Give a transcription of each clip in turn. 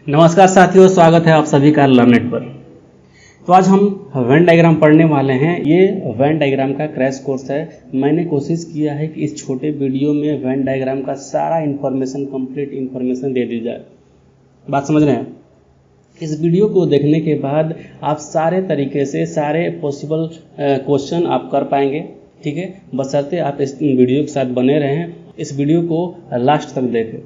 नमस्कार साथियों, स्वागत है आप सभी का लर्नेट पर। तो आज हम वेन डायग्राम पढ़ने वाले हैं। ये वेन डायग्राम का क्रैश कोर्स है। मैंने कोशिश किया है कि इस छोटे वीडियो में वेन डायग्राम का सारा इन्फॉर्मेशन, कंप्लीट इन्फॉर्मेशन दे दी जाए। बात समझ रहे हैं? इस वीडियो को देखने के बाद आप सारे तरीके से सारे पॉसिबल क्वेश्चन आप कर पाएंगे, ठीक है। बशर्ते आप इस वीडियो के साथ बने रहें, इस वीडियो को लास्ट तक देखें।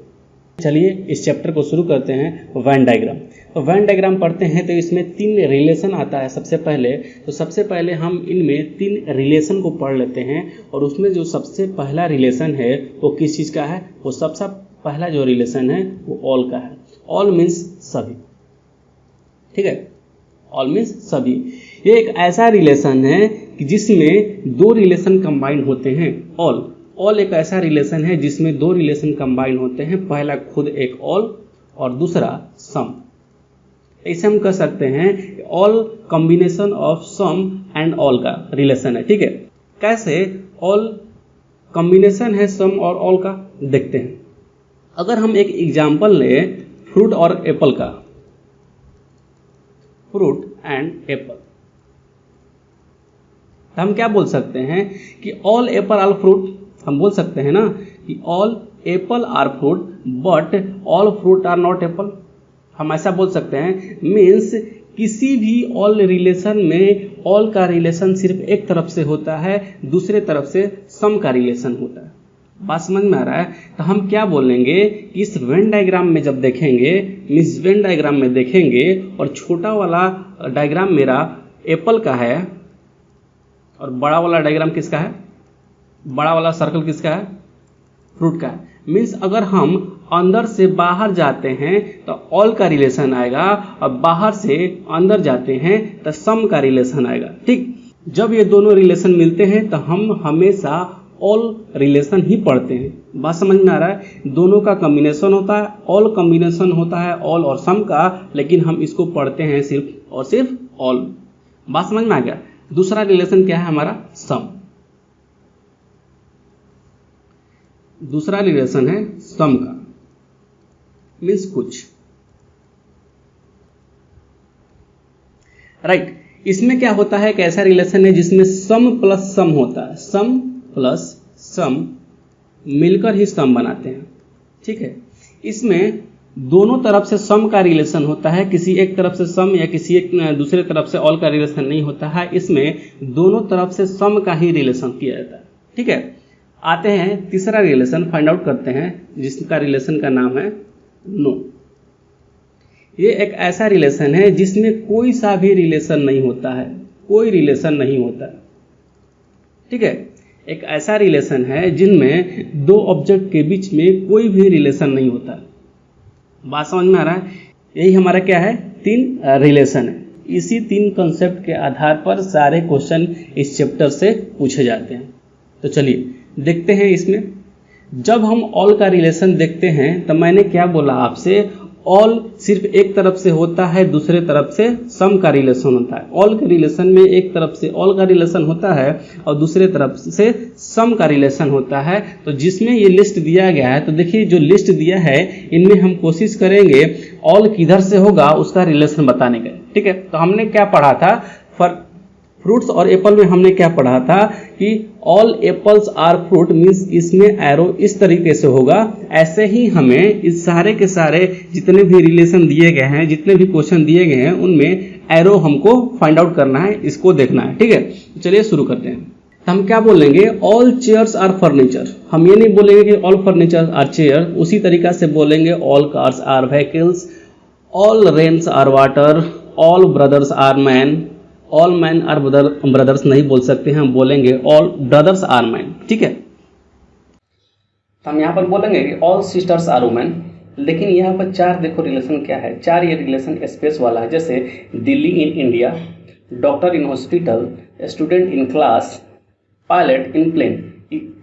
चलिए इस चैप्टर को शुरू करते हैं। Venn diagram. तो वेन डायग्राम पढ़ते हैं तो इसमें 3 रिलेशन आता है। सबसे पहले हम इनमें 3 रिलेशन को पढ़ लेते हैं, और उसमें जो सबसे पहला रिलेशन है वो किस चीज़ का है? वो सबसे पहला जो रिलेशन है वो ऑल का है। ऑल मीन्स सभी, ठीक है। ऑल मीन्स सभी। ये एक ऐसा रिलेशन है कि जिसमें 2 रिलेशन कंबाइन होते हैं। ऑल एक ऐसा रिलेशन है जिसमें 2 रिलेशन कंबाइन होते हैं। पहला खुद एक ऑल और दूसरा सम। इसे हम कह सकते हैं all combination of some and all का रिलेशन है, ठीक है। कैसे ऑल कॉम्बिनेशन है सम और ऑल का, देखते हैं। अगर हम एक एग्जाम्पल लें फ्रूट और एप्पल का, फ्रूट एंड एप्पल, तो हम क्या बोल सकते हैं कि ऑल एप्पल आर फ्रूट। हम बोल सकते हैं ना कि all apple are fruit but all fruit are not apple. हम ऐसा बोल सकते हैं। मीन्स किसी भी ऑल रिलेशन में ऑल का रिलेशन सिर्फ एक तरफ से होता है, दूसरे तरफ से सम का रिलेशन होता है। बात समझ में आ रहा है? तो हम क्या बोलेंगे, इस वेन डायग्राम में जब देखेंगे, इस वेन डायग्राम में देखेंगे और छोटा वाला डायग्राम मेरा एप्पल का है और बड़ा वाला डायग्राम किसका है? बड़ा वाला सर्कल किसका है? फ्रूट का है। मीन्स अगर हम अंदर से बाहर जाते हैं तो ऑल का रिलेशन आएगा, और बाहर से अंदर जाते हैं तो सम का रिलेशन आएगा, ठीक। जब ये दोनों रिलेशन मिलते हैं तो हम हमेशा ऑल रिलेशन ही पढ़ते हैं। बात समझ में आ रहा है? दोनों का कॉम्बिनेशन होता है, ऑल कॉम्बिनेशन होता है ऑल और सम का, लेकिन हम इसको पढ़ते हैं सिर्फ और सिर्फ ऑल। बात समझ में आ गया? दूसरा रिलेशन क्या है हमारा? सम। दूसरा रिलेशन है सम का, मीन्स कुछ, राइट। इसमें क्या होता है, एक ऐसा रिलेशन है जिसमें सम प्लस सम होता है। सम प्लस सम मिलकर ही सम बनाते हैं, ठीक है। इसमें दोनों तरफ से सम का रिलेशन होता है, किसी एक तरफ से सम या किसी एक दूसरे तरफ से ऑल का रिलेशन नहीं होता है। इसमें दोनों तरफ से सम का ही रिलेशन किया जाता है, ठीक है। आते हैं तीसरा रिलेशन, फाइंड आउट करते हैं, जिसका रिलेशन का नाम है नो। ये एक ऐसा रिलेशन है जिसमें कोई सा भी रिलेशन नहीं होता है, कोई रिलेशन नहीं होता है, ठीक है। एक ऐसा रिलेशन है जिनमें 2 ऑब्जेक्ट के बीच में कोई भी रिलेशन नहीं होता है। बात समझ में आ रहा है? यही हमारा क्या है? 3 रिलेशन है। इसी 3 कंसेप्ट के आधार पर सारे क्वेश्चन इस चैप्टर से पूछे जाते हैं। तो चलिए देखते हैं। इसमें जब हम ऑल का रिलेशन देखते हैं तो मैंने क्या बोला आपसे, ऑल सिर्फ एक तरफ से होता है, दूसरे तरफ से सम का रिलेशन होता है। ऑल के रिलेशन में एक तरफ से ऑल का रिलेशन होता है और दूसरे तरफ से सम का रिलेशन होता है। तो जिसमें ये लिस्ट दिया गया है, तो देखिए जो लिस्ट दिया है इनमें हम कोशिश करेंगे ऑल किधर से होगा उसका रिलेशन बताने का, ठीक है। तो हमने क्या पढ़ा था, फ्रूट्स और एप्पल में हमने क्या पढ़ा था कि all apples are fruit, means इसमें एरो इस तरीके से होगा। ऐसे ही हमें इस सारे के सारे जितने भी रिलेशन दिए गए हैं, जितने भी क्वेश्चन दिए गए हैं, उनमें एरो हमको फाइंड आउट करना है, इसको देखना है, ठीक है। चलिए शुरू करते हैं। तो हम क्या बोलेंगे, ऑल चेयर्स आर फर्नीचर। हम ये नहीं बोलेंगे कि ऑल फर्नीचर आर चेयर, उसी तरीका से बोलेंगे all cars are vehicles, all rains are water, all brothers are man. All man are brothers नहीं बोल सकते हैं, हम बोलेंगे ऑल ब्रदर्स आर मैन, ठीक है। तो हम यहाँ पर बोलेंगे कि ऑल सिस्टर्स आर वुमेन। लेकिन यहाँ पर 4 देखो रिलेशन क्या है, 4 ये रिलेशन स्पेस वाला है। जैसे Delhi in India, doctor in hospital, student in class, pilot in plane.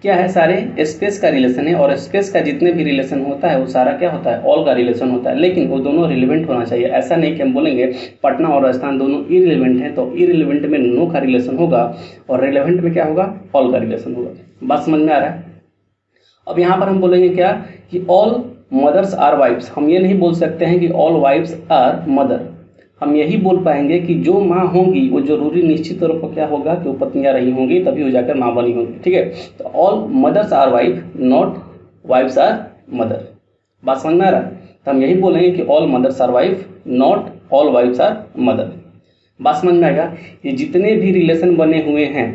क्या है, सारे स्पेस का रिलेशन है। और स्पेस का जितने भी रिलेशन होता है वो सारा क्या होता है, ऑल का रिलेशन होता है। लेकिन वो दोनों रिलेवेंट होना चाहिए। ऐसा नहीं कि हम बोलेंगे पटना और राजस्थान दोनों इरिलेवेंट हैं, तो इरिलेवेंट में नो का रिलेशन होगा और रिलेवेंट में क्या होगा, ऑल का रिलेशन होगा। बात समझ में आ रहा है? अब यहाँ पर हम बोलेंगे क्या कि ऑल मदर्स आर वाइफ्स, हम ये नहीं बोल सकते हैं कि ऑल वाइफ्स आर मदर। हम यही बोल पाएंगे कि जो माँ होंगी वो जरूरी निश्चित तौर पर क्या होगा कि वो पत्नियां रही होंगी, तभी वो जाकर माँ बनी होंगी। ठीक है, तो all mothers are wife, not wifes are mother. बात समझ में आ रहा है? तो हम यही बोलेंगे कि all mothers are wife, not all wifes are mother. बात समझ में आएगा? ये जितने भी रिलेशन बने हुए हैं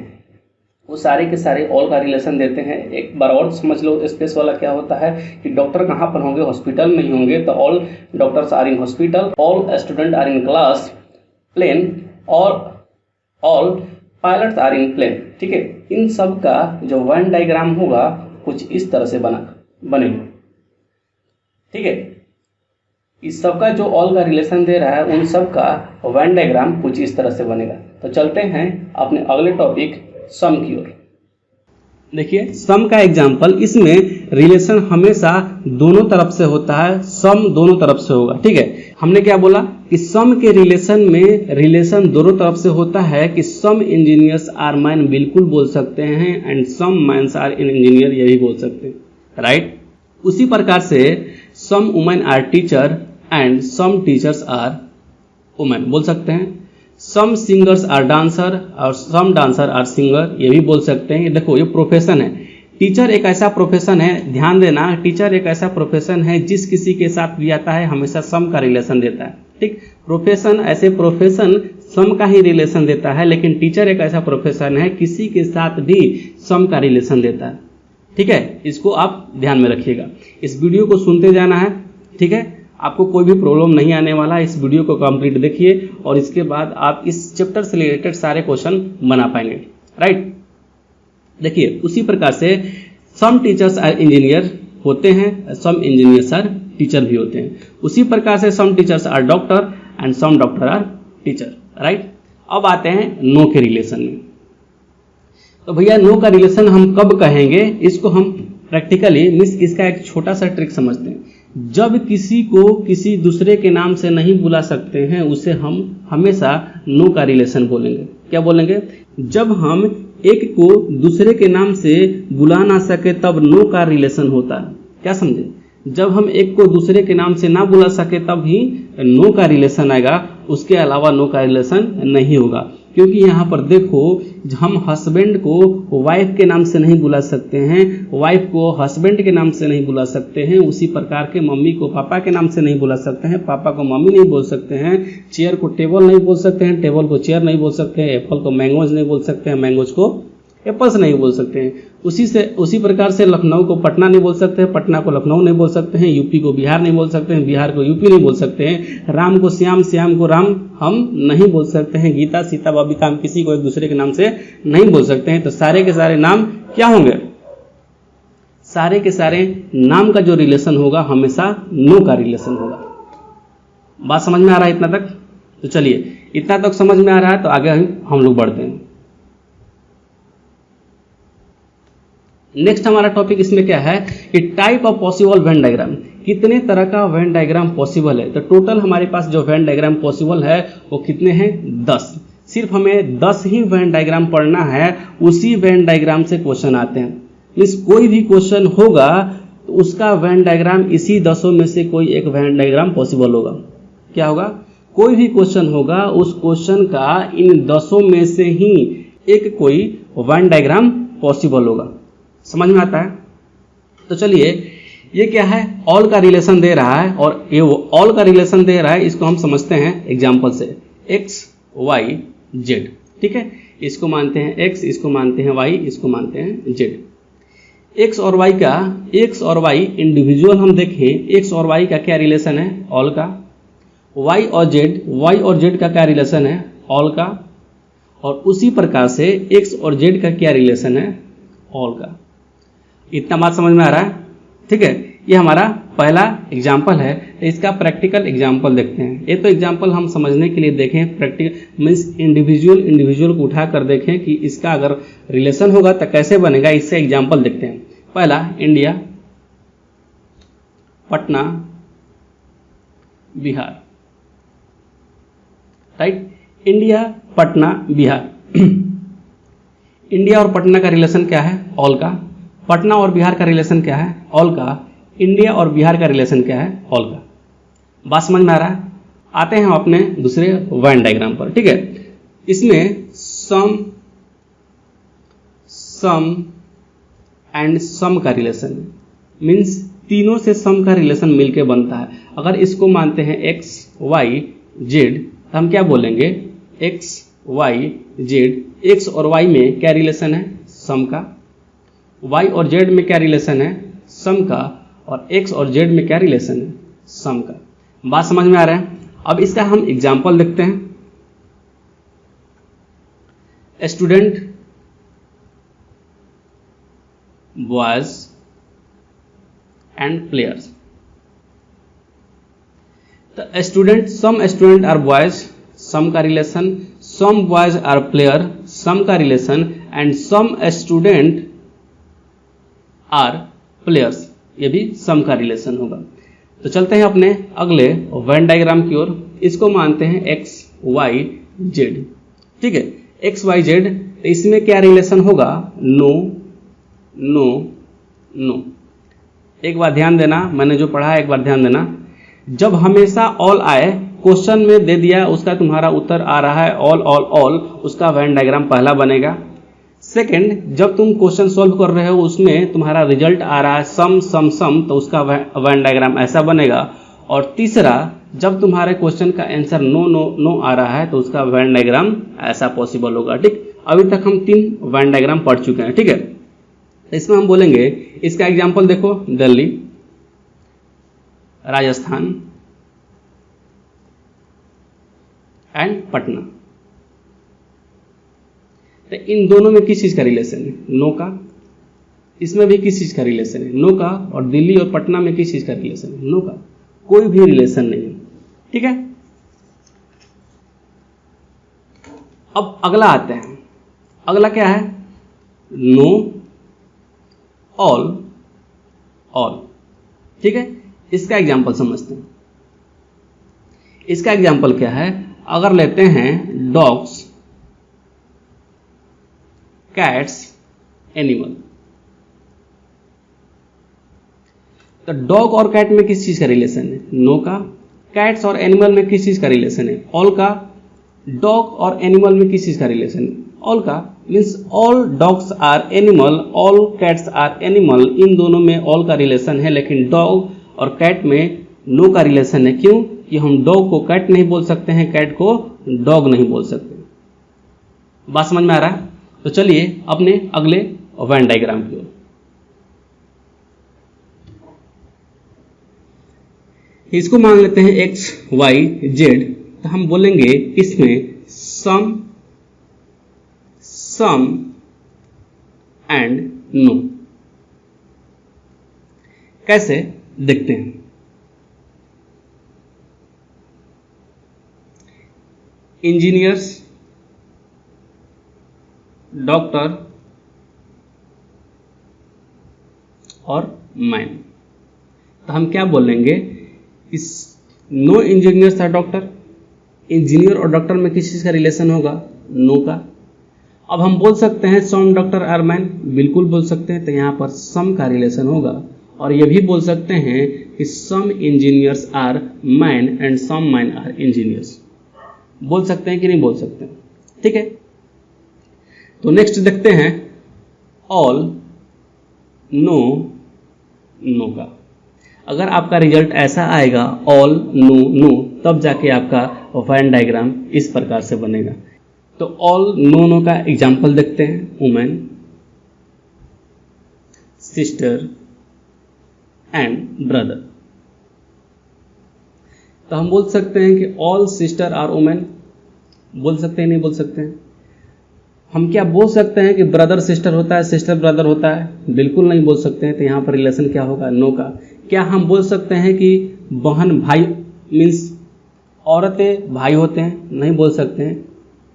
वो सारे के सारे ऑल का रिलेशन देते हैं। एक बार और समझ लो, स्पेस वाला क्या होता है कि डॉक्टर कहाँ पर होंगे? हॉस्पिटल में ही होंगे, तो all doctors are in hospital, all student are in class, plane, और all pilots are in plane. ठीक है, इन सब का जो वेन डायग्राम होगा कुछ इस तरह से बनेगा। ठीक है, इस सब का जो ऑल का रिलेशन दे रहा है उन सब का वेन डायग्राम कुछ इस तरह से बनेगा। तो चलते हैं अपने अगले टॉपिक सम की ओर। देखिए सम का एग्जाम्पल, इसमें रिलेशन हमेशा दोनों तरफ से होता है, सम दोनों तरफ से होगा। ठीक है, हमने क्या बोला कि सम के रिलेशन में रिलेशन दोनों तरफ से होता है कि सम इंजीनियर्स आर मैन बिल्कुल बोल सकते हैं, and some mans are in engineer, ये भी बोल सकते हैं, राइट। उसी प्रकार से some women are teacher and some teachers are women बोल सकते हैं। सम सिंगर्स आर डांसर और सम डांसर आर सिंगर, ये भी बोल सकते हैं। देखो ये प्रोफेशन है, टीचर एक ऐसा प्रोफेशन है, ध्यान देना, टीचर एक ऐसा प्रोफेशन है जिस किसी के साथ भी आता है हमेशा सम का रिलेशन देता है। ठीक, प्रोफेशन ऐसे प्रोफेशन सम का ही रिलेशन देता है, लेकिन टीचर एक ऐसा प्रोफेशन है किसी के साथ भी सम का रिलेशन देता है। ठीक है, इसको आप ध्यान में रखिएगा, इस वीडियो को सुनते जाना है। ठीक है, आपको कोई भी प्रॉब्लम नहीं आने वाला, इस वीडियो को कंप्लीट देखिए और इसके बाद आप इस चैप्टर से रिलेटेड सारे क्वेश्चन बना पाएंगे, राइट। देखिए उसी प्रकार से सम टीचर्स आर इंजीनियर होते हैं, सम इंजीनियर्स आर टीचर भी होते हैं। उसी प्रकार से some teachers are doctor and some doctor are teacher, right. अब आते हैं नो के रिलेशन में। तो भैया नो का रिलेशन हम कब कहेंगे? इसको हम प्रैक्टिकली मीन्स इसका एक छोटा सा ट्रिक समझते हैं। जब किसी को किसी दूसरे के नाम से नहीं बुला सकते हैं उसे हम हमेशा नो का रिलेशन बोलेंगे। क्या बोलेंगे? जब हम एक को दूसरे के नाम से बुला ना सके तब नो का रिलेशन होता है। क्या समझे? जब हम एक को दूसरे के नाम से ना बुला सके तब ही नो का रिलेशन आएगा, उसके अलावा नो का रिलेशन नहीं होगा। क्योंकि यहाँ पर देखो, हम हस्बैंड को वाइफ के नाम से नहीं बुला सकते हैं, वाइफ को हस्बैंड के नाम से नहीं बुला सकते हैं, उसी प्रकार के मम्मी को पापा के नाम से नहीं बुला सकते हैं, पापा को मम्मी नहीं बोल सकते हैं, चेयर को टेबल नहीं बोल सकते हैं, टेबल को चेयर नहीं बोल सकते हैं, एप्पल को मैंगोज नहीं बोल सकते हैं, मैंगोज को एप्पल्स नहीं बोल सकते हैं। उसी प्रकार से लखनऊ को पटना नहीं बोल सकते हैं, पटना को लखनऊ नहीं बोल सकते हैं, यूपी को बिहार नहीं बोल सकते हैं, बिहार को यूपी नहीं बोल सकते हैं, राम को श्याम, श्याम को राम हम नहीं बोल सकते हैं, गीता सीता बबीता हम किसी को एक दूसरे के नाम से नहीं बोल सकते हैं। तो सारे के सारे नाम क्या होंगे? सारे के सारे नाम का जो रिलेशन होगा हमेशा नो का रिलेशन होगा। बात समझ में आ रहा है इतना तक? तो चलिए, इतना तक समझ में आ रहा है तो आगे हम लोग बढ़ते हैं। नेक्स्ट हमारा टॉपिक इसमें क्या है कि type of possible Venn diagram, कितने तरह का वेन डायग्राम पॉसिबल है। तो टोटल हमारे पास जो वेन डायग्राम पॉसिबल है वो कितने हैं? 10। सिर्फ हमें 10 ही वेन डायग्राम पढ़ना है, उसी वेन डायग्राम से क्वेश्चन आते हैं। मीन्स कोई भी क्वेश्चन होगा तो उसका वेन डायग्राम इसी 10 में से कोई एक वेन डायग्राम पॉसिबल होगा। क्या होगा? कोई भी क्वेश्चन होगा उस क्वेश्चन का इन 10 में से ही एक कोई वेन डायग्राम पॉसिबल होगा। समझ में आता है? तो चलिए, ये क्या है? ऑल का रिलेशन दे रहा है, और ये वो ऑल का रिलेशन दे रहा है, इसको हम समझते हैं एग्जांपल से। एक्स वाई जेड, ठीक है, इसको मानते हैं एक्स, इसको मानते हैं वाई, इसको मानते हैं जेड। एक्स और वाई का, एक्स और वाई इंडिविजुअल हम देखें, एक्स और वाई का क्या रिलेशन है? ऑल का। वाई और जेड का क्या रिलेशन है? ऑल का। और उसी प्रकार से एक्स और जेड का क्या रिलेशन है? ऑल का। इतना बात समझ में आ रहा है? ठीक है, ये हमारा पहला एग्जाम्पल है। इसका प्रैक्टिकल एग्जाम्पल देखते हैं। ये तो एग्जाम्पल हम समझने के लिए देखें, प्रैक्टिकल मीन्स इंडिविजुअल को उठा कर देखें कि इसका अगर रिलेशन होगा तो कैसे बनेगा, इससे एग्जाम्पल देखते हैं। पहला, India, Patna, Bihar, right. India, Patna, Bihar. India और पटना का रिलेशन क्या है? ऑल का। पटना और बिहार का रिलेशन क्या है? ऑल का। इंडिया और बिहार का रिलेशन क्या है, ऑल का। बात समझ में आ रहा है। आते हैं हम अपने दूसरे वेन डायग्राम पर, ठीक है। इसमें सम एंड सम का रिलेशन मीन्स तीनों से सम का रिलेशन मिलके बनता है। अगर इसको मानते हैं x y z तो हम क्या बोलेंगे, x y z, x और y में क्या रिलेशन है, सम का, y और z में क्या रिलेशन है, सम का, और x और z में क्या रिलेशन है, सम का। बात समझ में आ रहा है। अब इसका हम एग्जाम्पल देखते हैं। Student boys and players. The student, some student are boys, some का relation, some boys are player, some का relation, and some student are players, ये भी some का रिलेशन होगा। तो चलते हैं अपने अगले वेन डायग्राम की ओर। इसको मानते हैं x y z, ठीक है। x y z, इसमें क्या रिलेशन होगा, नो नो नो। एक बार ध्यान देना, मैंने जो पढ़ा है एक बार ध्यान देना। जब हमेशा ऑल आए, क्वेश्चन में दे दिया उसका तुम्हारा उत्तर आ रहा है ऑल ऑल ऑल, उसका वेन डायग्राम पहला बनेगा। सेकंड, जब तुम क्वेश्चन सॉल्व कर रहे हो उसमें तुम्हारा रिजल्ट आ रहा है सम सम सम, तो उसका वेन डायग्राम ऐसा बनेगा। और तीसरा, जब तुम्हारे क्वेश्चन का आंसर नो नो नो आ रहा है तो उसका वेन डायग्राम ऐसा पॉसिबल होगा, ठीक। अभी तक हम 3 वेन डायग्राम पढ़ चुके हैं, ठीक है। इसमें हम बोलेंगे, इसका एग्जाम्पल देखो, दिल्ली, राजस्थान एंड पटना। तो इन दोनों में किस चीज का रिलेशन है, नो का। इसमें भी किस चीज का रिलेशन है, नो का। और दिल्ली और पटना में किस चीज का रिलेशन है, नो का। कोई भी रिलेशन नहीं है, ठीक है। अब अगला आते हैं। अगला क्या है, नो ऑल ऑल, ठीक है। इसका एग्जाम्पल समझते हैं। इसका एग्जाम्पल क्या है, अगर लेते हैं डॉग्स, कैट्स, एनिमल। तो डॉग और कैट में किस चीज का रिलेशन है, नो का। कैट्स और एनिमल में किस चीज का रिलेशन है, ऑल का। डॉग और एनिमल में किस चीज का रिलेशन है, ऑल का। Means all dogs are animal, all cats are animal. इन दोनों में ऑल का रिलेशन है, लेकिन डॉग और कैट में नो का रिलेशन है। क्यों कि हम डॉग को कैट नहीं बोल सकते हैं, कैट को डॉग नहीं बोल सकते। बात समझ में आ रहा है। तो चलिए अपने अगले वेन डायग्राम की ओर। इसको मान लेते हैं x y z। तो हम बोलेंगे इसमें सम एंड नो। कैसे देखते हैं। इंजीनियर्स, डॉक्टर और मैन। तो हम क्या बोलेंगे, इस नो इंजीनियर्स और डॉक्टर। इंजीनियर और डॉक्टर में किस चीज का रिलेशन होगा, नो का। अब हम बोल सकते हैं सम डॉक्टर आर मैन, बिल्कुल बोल सकते हैं। तो यहां पर सम का रिलेशन होगा। और ये भी बोल सकते हैं कि some engineers are man and some man are engineers. बोल सकते हैं कि नहीं बोल सकते हैं, ठीक है। तो नेक्स्ट देखते हैं ऑल नो नो का। अगर आपका रिजल्ट ऐसा आएगा ऑल नो नो, तब जाके आपका वेन डायग्राम इस प्रकार से बनेगा। तो ऑल नो नो का एग्जाम्पल देखते हैं। Women, sister and brother. तो हम बोल सकते हैं कि ऑल सिस्टर आर वुमेन। बोल सकते हैं नहीं बोल सकते हैं। हम क्या बोल सकते हैं कि ब्रदर सिस्टर होता है, सिस्टर ब्रदर होता है, बिल्कुल नहीं बोल सकते हैं। तो यहाँ पर रिलेशन क्या होगा, नो का। क्या हम बोल सकते हैं कि बहन भाई मीन्स औरतें भाई होते हैं, नहीं बोल सकते हैं।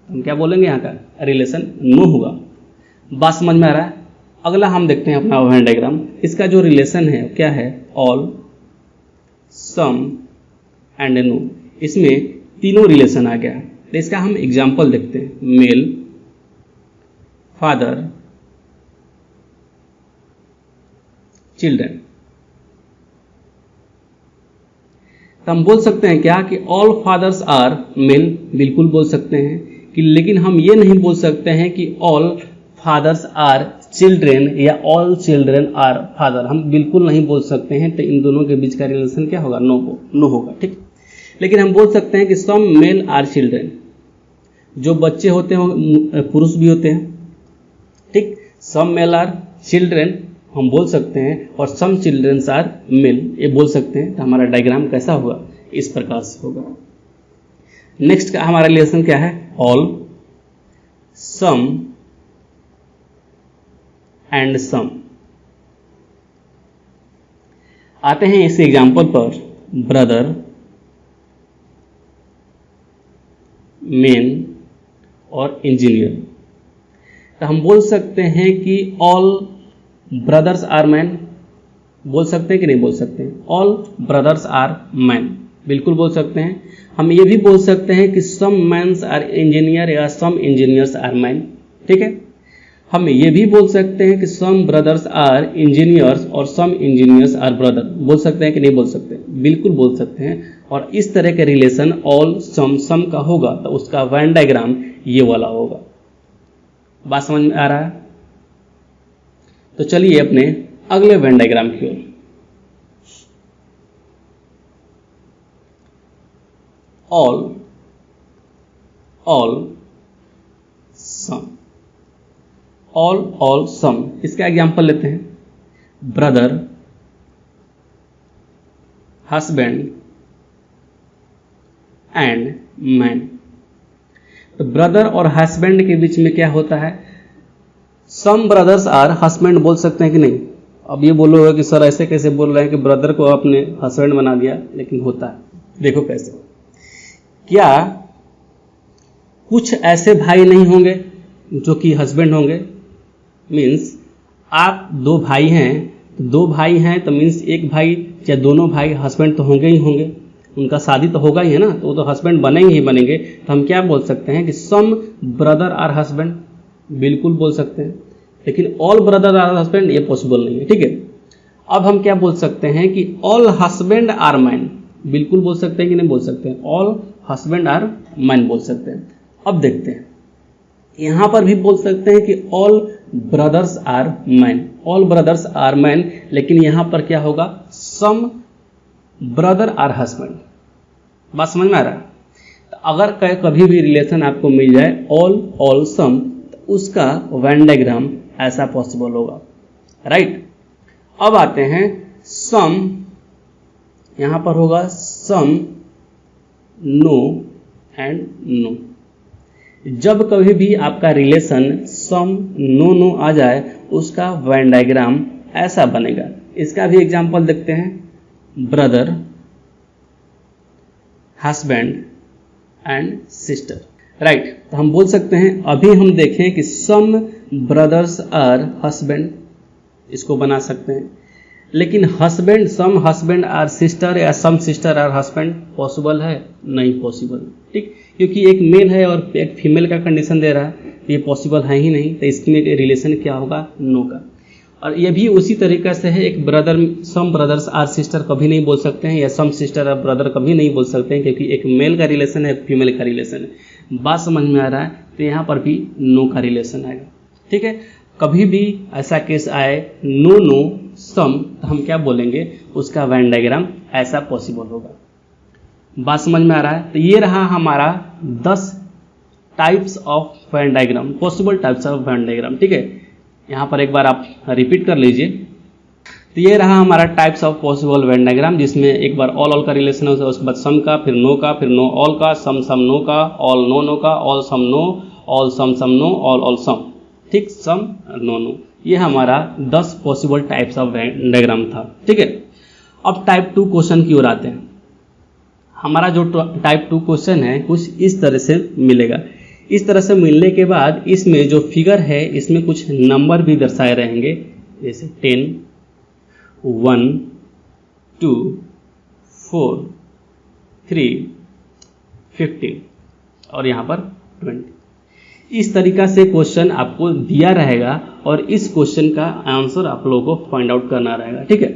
हम क्या बोलेंगे, यहाँ का रिलेशन नो होगा। बात समझ में आ रहा है। अगला हम देखते हैं अपना वेन डायग्राम। इसका जो रिलेशन है क्या है, ऑल, सम एंड नो। इसमें तीनों रिलेशन आ गया। तो इसका हम एग्जाम्पल देखते हैं। Male, father, children. तो हम बोल सकते हैं क्या कि ऑल फादर्स आर मेल, बिल्कुल बोल सकते हैं कि, लेकिन हम ये नहीं बोल सकते हैं कि ऑल फादर्स आर चिल्ड्रेन या ऑल चिल्ड्रेन आर फादर, हम बिल्कुल नहीं बोल सकते हैं। तो इन दोनों के बीच का रिलेशन क्या होगा? नो होगा, ठीक। लेकिन हम बोल सकते हैं कि सम मेल आर चिल्ड्रेन, जो बच्चे होते हैं पुरुष भी होते हैं, ठीक। सम मेल आर चिल्ड्रेन हम बोल सकते हैं और सम चिल्ड्रंस आर मेल ये बोल सकते हैं। तो हमारा डायग्राम कैसा होगा? इस प्रकार से होगा। नेक्स्ट का हमारा रिलेशन क्या है? All, some and some. आते हैं इस एग्जाम्पल पर, ब्रदर, मैन और इंजीनियर। तो हम बोल सकते हैं कि ऑल ब्रदर्स आर मैन, बोल सकते हैं कि नहीं बोल सकते हैं? ऑल ब्रदर्स आर मैन, बिल्कुल बोल सकते हैं। हम ये भी बोल सकते हैं कि सम मैन्स आर इंजीनियर या सम इंजीनियर्स आर मैन, ठीक है। हम ये भी बोल सकते हैं कि सम ब्रदर्स आर इंजीनियर्स और सम इंजीनियर्स आर ब्रदर, बोल सकते हैं कि नहीं बोल सकते? बिल्कुल बोल सकते हैं। और इस तरह के रिलेशन ऑल सम का होगा तो उसका वेन डायग्राम ये वाला होगा। बात समझ में आ रहा है? तो चलिए अपने अगले वेन डायग्राम की ओर। ऑल सम, इसका एग्जाम्पल लेते हैं। Brother, husband and man. तो ब्रदर और हस्बैंड के बीच में क्या होता है? सम ब्रदर्स आर हस्बैंड, बोल सकते हैं कि नहीं? अब ये बोलोगे कि सर ऐसे कैसे बोल रहे हैं कि ब्रदर को आपने हस्बैंड बना दिया, लेकिन होता है। देखो कैसे, क्या कुछ ऐसे भाई नहीं होंगे जो कि हस्बैंड होंगे? मीन्स आप दो भाई हैं तो मीन्स एक भाई या दोनों भाई हस्बैंड तो होंगे ही होंगे, उनका शादी तो होगा ही है ना, तो वो तो हस्बैंड बनेंगे ही बनेंगे। तो हम क्या बोल सकते हैं कि सम ब्रदर आर हस्बैंड, बिल्कुल बोल सकते हैं। लेकिन ऑल ब्रदर आर हस्बैंड ये पॉसिबल नहीं है, ठीक है। अब हम क्या बोल सकते हैं कि ऑल हस्बैंड आर मैन, बिल्कुल बोल सकते हैं कि नहीं बोल सकते हैं? ऑल हस्बैंड आर मैन बोल सकते हैं। अब देखते हैं, यहां पर भी बोल सकते हैं कि all brothers are man, all brothers are man, लेकिन यहां पर क्या होगा? Some brother are husband. बात समझ में आ रहा है? तो अगर कभी भी रिलेशन आपको मिल जाए ऑल सम, तो उसका वेन डायग्राम ऐसा पॉसिबल होगा, राइट। अब आते हैं सम, यहां पर होगा सम नो एंड नो। जब कभी भी आपका रिलेशन सम नो आ जाए उसका वेन डायग्राम ऐसा बनेगा। इसका भी एग्जांपल देखते हैं। Brother, husband and sister, right. तो हम बोल सकते हैं, अभी हम देखें कि सम ब्रदर्स आर हस्बैंड, इसको बना सकते हैं। लेकिन husband, some husband are sister या some sister are husband possible है? नहीं पॉसिबल, ठीक। क्योंकि एक मेल है और एक फीमेल का कंडीशन दे रहा है, तो ये पॉसिबल है ही नहीं। तो इसमें रिलेशन क्या होगा? नो का। और ये भी उसी तरीके से है, एक brother, some brothers are sister कभी नहीं बोल सकते हैं, या सम सिस्टर आर ब्रदर कभी नहीं बोल सकते हैं, क्योंकि एक मेल का रिलेशन है, एक फीमेल का रिलेशन है। बात समझ में आ रहा है? तो यहाँ पर भी नो का रिलेशन आएगा, ठीक है। कभी भी ऐसा केस आए नो सम, तो हम क्या बोलेंगे? उसका वेन डायग्राम ऐसा पॉसिबल होगा। बात समझ में आ रहा है? तो ये रहा हमारा 10 types of Venn diagram, possible types of Venn diagram, ठीक है। यहाँ पर एक बार आप रिपीट कर लीजिए। तो ये रहा हमारा types of possible Venn diagram, जिसमें एक बार ऑल का रिलेशन है, उसके बाद सम का, फिर नो का, फिर नो ऑल का, सम नो का, ऑल नो का, ऑल सम नो, ऑल सम नो, ऑल सम, ठीक, सम नो। ये हमारा 10 possible types of Venn diagram था, ठीक है। अब टाइप 2 क्वेश्चन की ओर आते हैं। हमारा जो टाइप 2 क्वेश्चन है कुछ इस तरह से मिलेगा। इस तरह से मिलने के बाद इसमें जो फिगर है इसमें कुछ नंबर भी दर्शाए रहेंगे, जैसे 10, 1, 2, 4, 3, 15 और यहाँ पर 20। इस तरीका से क्वेश्चन आपको दिया रहेगा और इस क्वेश्चन का आंसर आप लोगों को फाइंड आउट करना रहेगा, ठीक है।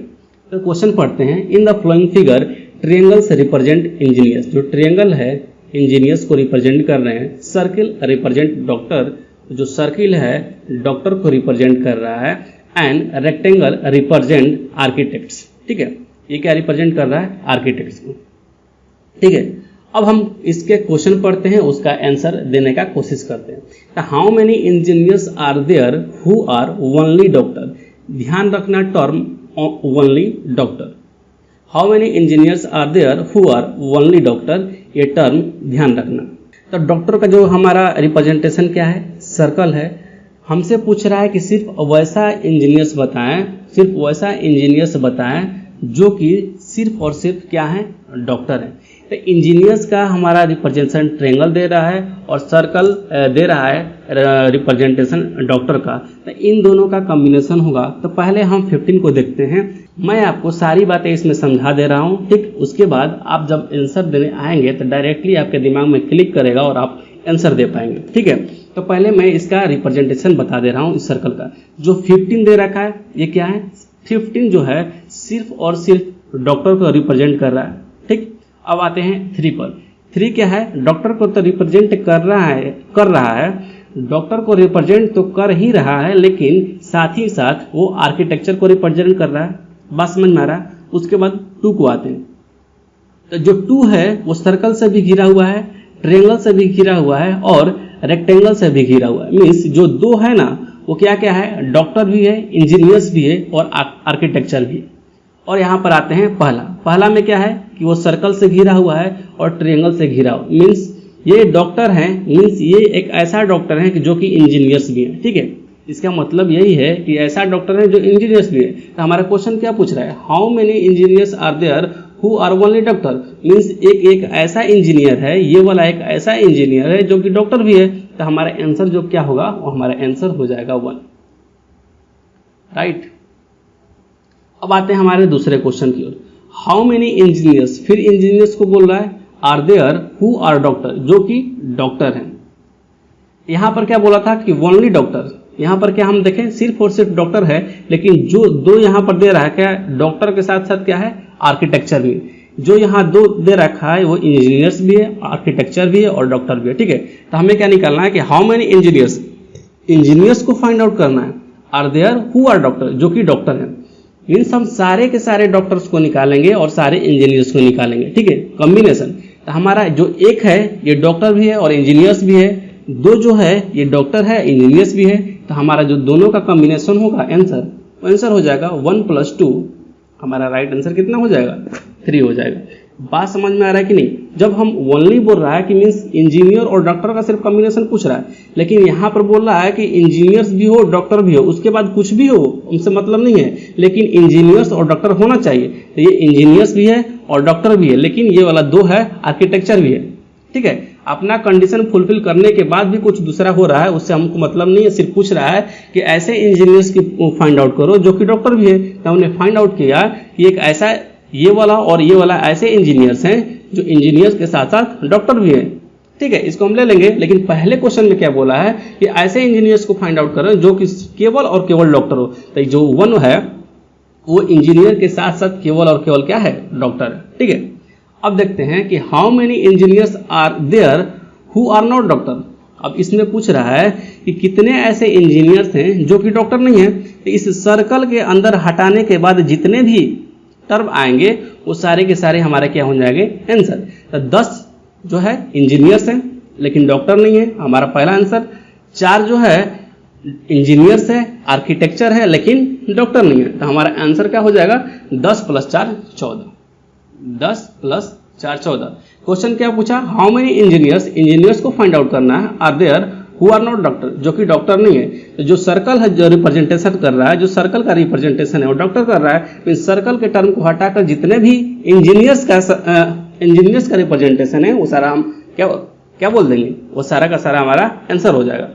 तो क्वेश्चन पढ़ते हैं। In the flowing figure triangle से रिप्रेजेंट इंजीनियर्स, जो ट्रायंगल है इंजीनियर्स को रिप्रेजेंट कर रहे हैं। सर्किल रिप्रेजेंट डॉक्टर, जो सर्किल है डॉक्टर को रिप्रेजेंट कर रहा है। एंड रेक्टेंगल रिप्रेजेंट आर्किटेक्ट्स, ठीक है, ये क्या रिप्रेजेंट कर रहा है? आर्किटेक्ट्स को, ठीक है। अब हम इसके क्वेश्चन पढ़ते हैं, उसका आंसर देने का कोशिश करते हैं। How many engineers are there who are only doctor? ध्यान रखना term only doctor. How many engineers are there who are only doctor, ये टर्म ध्यान रखना। तो डॉक्टर का जो हमारा रिप्रेजेंटेशन क्या है? सर्कल है। हमसे पूछ रहा है कि सिर्फ वैसा इंजीनियर्स बताएं, सिर्फ वैसा इंजीनियर्स बताएं जो कि सिर्फ और सिर्फ क्या है? डॉक्टर है। तो इंजीनियर्स का हमारा रिप्रेजेंटेशन ट्रायंगल दे रहा है और सर्कल दे रहा है रिप्रेजेंटेशन डॉक्टर का। तो इन दोनों का कॉम्बिनेशन होगा। तो पहले हम 15 को देखते हैं। मैं आपको सारी बातें इसमें समझा दे रहा हूँ, ठीक। उसके बाद आप जब आंसर देने आएंगे तो डायरेक्टली आपके दिमाग में क्लिक करेगा और आप आंसर दे पाएंगे, ठीक है। तो पहले मैं इसका रिप्रेजेंटेशन बता दे रहा हूँ इस सर्कल का। जो 15 दे रखा है ये क्या है? 15 जो है सिर्फ और सिर्फ डॉक्टर को रिप्रेजेंट कर रहा है, ठीक। अब आते हैं 3 पर। 3 क्या है? डॉक्टर को तो रिप्रेजेंट कर रहा है, डॉक्टर को रिप्रेजेंट तो कर ही रहा है, लेकिन साथ ही साथ वो आर्किटेक्चर को रिप्रेजेंट कर रहा है। बात समझ में आ रहा है? उसके बाद 2 को आते हैं। तो जो 2 है वो सर्कल से भी घिरा हुआ है, ट्रायंगल से भी घिरा हुआ है और रेक्टेंगल से भी घिरा हुआ है। मीन्स जो 2 है ना वो क्या क्या है? डॉक्टर भी है, इंजीनियर्स भी है और आर्किटेक्चर भी है। और यहाँ पर आते हैं पहला में क्या है कि वो सर्कल से घिरा हुआ है और ट्रायंगल से घिरा हुआ। मीन्स ये डॉक्टर हैं, मीन्स ये एक ऐसा डॉक्टर है कि जो कि इंजीनियर्स भी है, ठीक है। इसका मतलब यही है कि ऐसा डॉक्टर है जो इंजीनियर्स भी है। तो हमारा क्वेश्चन क्या पूछ रहा है? How many engineers are there who are only doctor? Means एक ऐसा इंजीनियर है, ये वाला एक ऐसा इंजीनियर है जो कि डॉक्टर भी है। तो हमारा आंसर जो क्या होगा? वो हमारा आंसर हो जाएगा 1, राइट। अब आते हैं हमारे दूसरे क्वेश्चन की ओर। हाउ मेनी इंजीनियर्स, फिर इंजीनियर्स को बोल रहा है, are there who are doctor, जो कि डॉक्टर हैं। यहां पर क्या बोला था कि ओनली डॉक्टर। यहां पर क्या हम देखें? सिर्फ और सिर्फ डॉक्टर है, लेकिन जो 2 यहां पर दे रहा है क्या? डॉक्टर के साथ साथ क्या है? आर्किटेक्चर भी। जो यहाँ 2 दे रखा है वो इंजीनियर्स भी है, आर्किटेक्चर भी है और डॉक्टर भी है, ठीक है। तो हमें क्या निकालना है कि हाउ मेनी इंजीनियर्स, इंजीनियर्स को फाइंड आउट करना है। Are there who are doctor, जो कि डॉक्टर है। मीन्स हम सारे के सारे डॉक्टर्स को निकालेंगे और सारे इंजीनियर्स को निकालेंगे, ठीक है, कॉम्बिनेशन। तो हमारा जो 1 है ये डॉक्टर भी है और इंजीनियर्स भी है, 2 जो है ये डॉक्टर है, इंजीनियर्स भी है। तो हमारा जो दोनों का कॉम्बिनेशन होगा आंसर हो जाएगा 1 + 2। हमारा राइट आंसर कितना हो जाएगा? 3 हो जाएगा। बात समझ में आ रहा है कि नहीं? जब हम ओनली बोल रहा है कि मीन्स इंजीनियर और डॉक्टर का सिर्फ कॉम्बिनेशन पूछ रहा है, लेकिन यहाँ पर बोल रहा है कि इंजीनियर्स भी हो, डॉक्टर भी हो, उसके बाद कुछ भी हो उनसे मतलब नहीं है, लेकिन इंजीनियर्स और डॉक्टर होना चाहिए। तो ये इंजीनियर्स भी है और डॉक्टर भी है, लेकिन ये वाला 2 है, आर्किटेक्चर भी है, ठीक है। अपना कंडीशन फुलफिल करने के बाद भी कुछ दूसरा हो रहा है, उससे हमको मतलब नहीं है। सिर्फ पूछ रहा है कि ऐसे इंजीनियर्स की फाइंड आउट करो जो कि डॉक्टर भी है। तो हमने फाइंड आउट किया कि एक ऐसा ये वाला और ये वाला ऐसे इंजीनियर्स हैं जो इंजीनियर्स के साथ साथ डॉक्टर भी है, ठीक है। इसको हम ले लेंगे, लेकिन पहले क्वेश्चन में क्या बोला है कि ऐसे इंजीनियर्स को फाइंड आउट करो जो कि केवल और केवल डॉक्टर हो। तो जो 1 है वो इंजीनियर के साथ साथ केवल और केवल क्या है? डॉक्टर है, ठीक है। अब देखते हैं कि how many engineers are there who are not doctor. अब इसमें पूछ रहा है कि कितने ऐसे इंजीनियर्स हैं जो कि डॉक्टर नहीं है। तो इस सर्कल के अंदर हटाने के बाद जितने भी टर्म आएंगे वो सारे के सारे हमारे क्या हो जाएंगे? आंसर। तो 10 जो है इंजीनियर्स हैं लेकिन डॉक्टर नहीं है, हमारा पहला आंसर। 4 जो है इंजीनियर्स है, आर्किटेक्चर है, लेकिन डॉक्टर नहीं है। तो हमारा आंसर क्या हो जाएगा? 10 + 4 = 14। 10 + 4 14। क्वेश्चन क्या पूछा? हाउ मेनी इंजीनियर्स को फाइंड आउट करना है, are there who are not doctor, जो कि डॉक्टर नहीं है। तो जो सर्कल है जो रिप्रेजेंटेशन कर रहा है, जो सर्कल का रिप्रेजेंटेशन है वो डॉक्टर कर रहा है। तो इस सर्कल के टर्म को हटाकर जितने भी इंजीनियर्स का रिप्रेजेंटेशन है वो सारा हम क्या बोल देंगे? वो सारा का सारा हमारा आंसर हो जाएगा।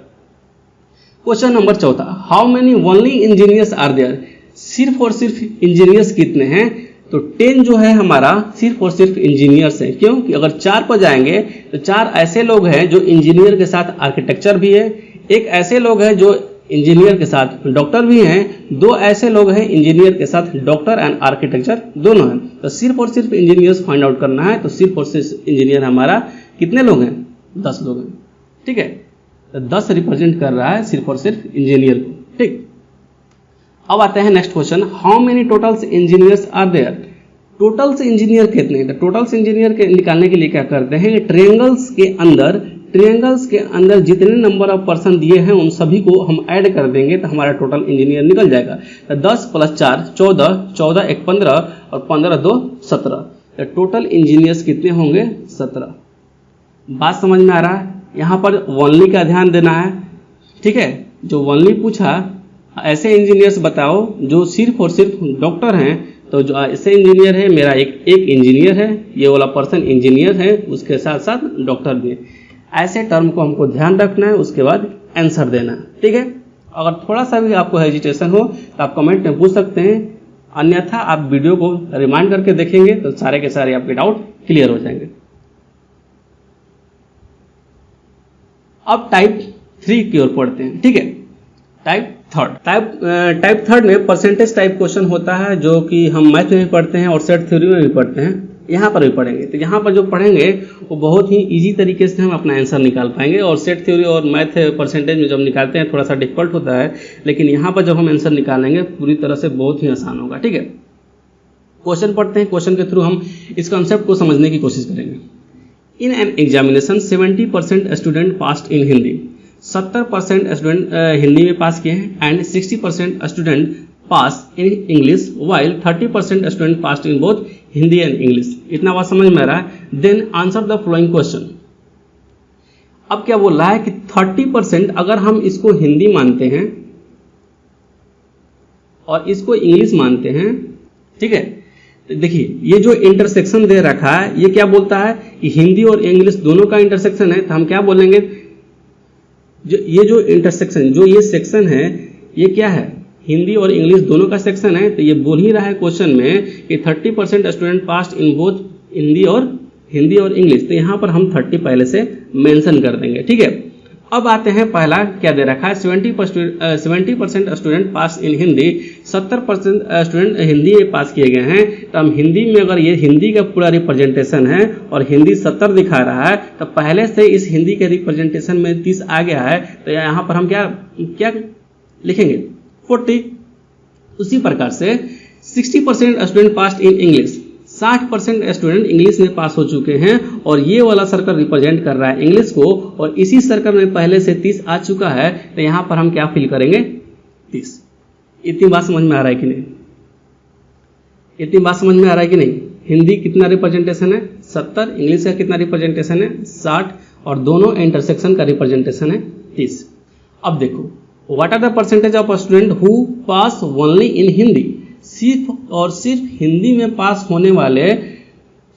Question number 4, how many only engineers are there. सिर्फ और सिर्फ इंजीनियर्स कितने हैं? तो 10 जो है हमारा सिर्फ और सिर्फ इंजीनियर्स हैं। क्यों? कि अगर 4 पर जाएंगे तो 4 ऐसे लोग हैं जो इंजीनियर के साथ आर्किटेक्चर भी है, एक ऐसे लोग हैं जो इंजीनियर के साथ डॉक्टर भी हैं, 2 ऐसे लोग हैं इंजीनियर के साथ डॉक्टर एंड आर्किटेक्चर दोनों हैं। तो सिर्फ और सिर्फ इंजीनियर्स फाइंड आउट करना है, तो सिर्फ और सिर्फ इंजीनियर हमारा कितने लोग हैं, 10 लोग हैं, ठीक है। तो 10 रिप्रेजेंट कर रहा है सिर्फ और सिर्फ इंजीनियर को, ठीक। अब आते हैं next question, how many totals engineers are there. Totals engineer कितने हैं, तो टोटल्स इंजीनियर के निकालने के लिए क्या करते हैं, ट्रायंगल्स के अंदर जितने नंबर ऑफ पर्सन दिए हैं उन सभी को हम ऐड कर देंगे तो हमारा टोटल इंजीनियर निकल जाएगा। तो 10 + 4 14, 14 × 1 15 और 15 × 2 17। तो टोटल इंजीनियर्स कितने होंगे, 17। बात समझ में आ रहा है। यहाँ पर ओनली का ध्यान देना है, ठीक है। जो ओनली पूछा, ऐसे इंजीनियर्स बताओ जो सिर्फ और सिर्फ डॉक्टर हैं, तो जो ऐसे इंजीनियर है, मेरा एक इंजीनियर है, ये वाला पर्सन इंजीनियर है, उसके साथ साथ डॉक्टर भी है। ऐसे टर्म को हमको ध्यान रखना है, उसके बाद आंसर देना है, ठीक है। अगर थोड़ा सा भी आपको हेजिटेशन हो तो आप कमेंट में पूछ सकते हैं, अन्यथा आप वीडियो को रिमाइंड करके देखेंगे तो सारे के सारे आपके डाउट क्लियर हो जाएंगे। अब टाइप 3 की ओर पढ़ते हैं, ठीक है। टाइप थर्ड में परसेंटेज टाइप क्वेश्चन होता है, जो कि हम मैथ में भी पढ़ते हैं और सेट थ्योरी में भी पढ़ते हैं, यहाँ पर भी पढ़ेंगे। तो यहाँ पर जो पढ़ेंगे वो बहुत ही इजी तरीके से हम अपना आंसर निकाल पाएंगे, और सेट थ्योरी और मैथ परसेंटेज में जब निकालते हैं थोड़ा सा डिफिकल्ट होता है, लेकिन यहाँ पर जब हम आंसर निकालेंगे पूरी तरह से बहुत ही आसान होगा, ठीक है। क्वेश्चन पढ़ते हैं, क्वेश्चन के थ्रू हम इस कॉन्सेप्ट को समझने की कोशिश करेंगे। In an examination 70% student passed in Hindi, 70% student Hindi में पास किए हैं, and 60% student pass in English, while 30% student passed in both Hindi and English. इतना बात समझ में आ रहा है। Then answer the following question. अब क्या बोल रहा है कि 30% अगर हम इसको हिंदी मानते हैं और इसको इंग्लिश मानते हैं, ठीक है। देखिए ये जो इंटरसेक्शन दे रखा है, ये क्या बोलता है कि हिंदी और इंग्लिश दोनों का इंटरसेक्शन है, तो हम क्या बोलेंगे, ये जो इंटरसेक्शन, जो ये सेक्शन है, ये क्या है, हिंदी और इंग्लिश दोनों का सेक्शन है। तो ये बोल ही रहा है क्वेश्चन में कि 30% student passed in both Hindi और इंग्लिश। तो यहाँ पर हम 30 पहले से मेंशन कर देंगे, ठीक है। अब आते हैं, पहला क्या दे रखा है, 70% student pass in Hindi, 70% student Hindi में पास किए गए हैं। तो हम हिंदी में, अगर ये हिंदी का पूरा रिप्रेजेंटेशन है और हिंदी 70 दिखा रहा है, तो पहले से इस हिंदी के रिप्रेजेंटेशन में 30 आ गया है, तो यहाँ पर हम क्या लिखेंगे, 40। उसी प्रकार से 60% student pass in English, 60% student English में पास हो चुके हैं, और ये वाला सर्कल रिप्रेजेंट कर रहा है इंग्लिश को, और इसी सर्कल में पहले से 30 आ चुका है, तो यहाँ पर हम क्या फिल करेंगे, 30। इतनी बात समझ में आ रहा है कि नहीं, इतनी बात समझ में आ रहा है कि नहीं। हिंदी कितना रिप्रेजेंटेशन है, 70, इंग्लिश का कितना रिप्रेजेंटेशन है, 60, और दोनों इंटरसेक्शन का रिप्रेजेंटेशन है 30। अब देखो, what are the percentage of student who pass only in Hindi, सिर्फ और सिर्फ हिंदी में पास होने वाले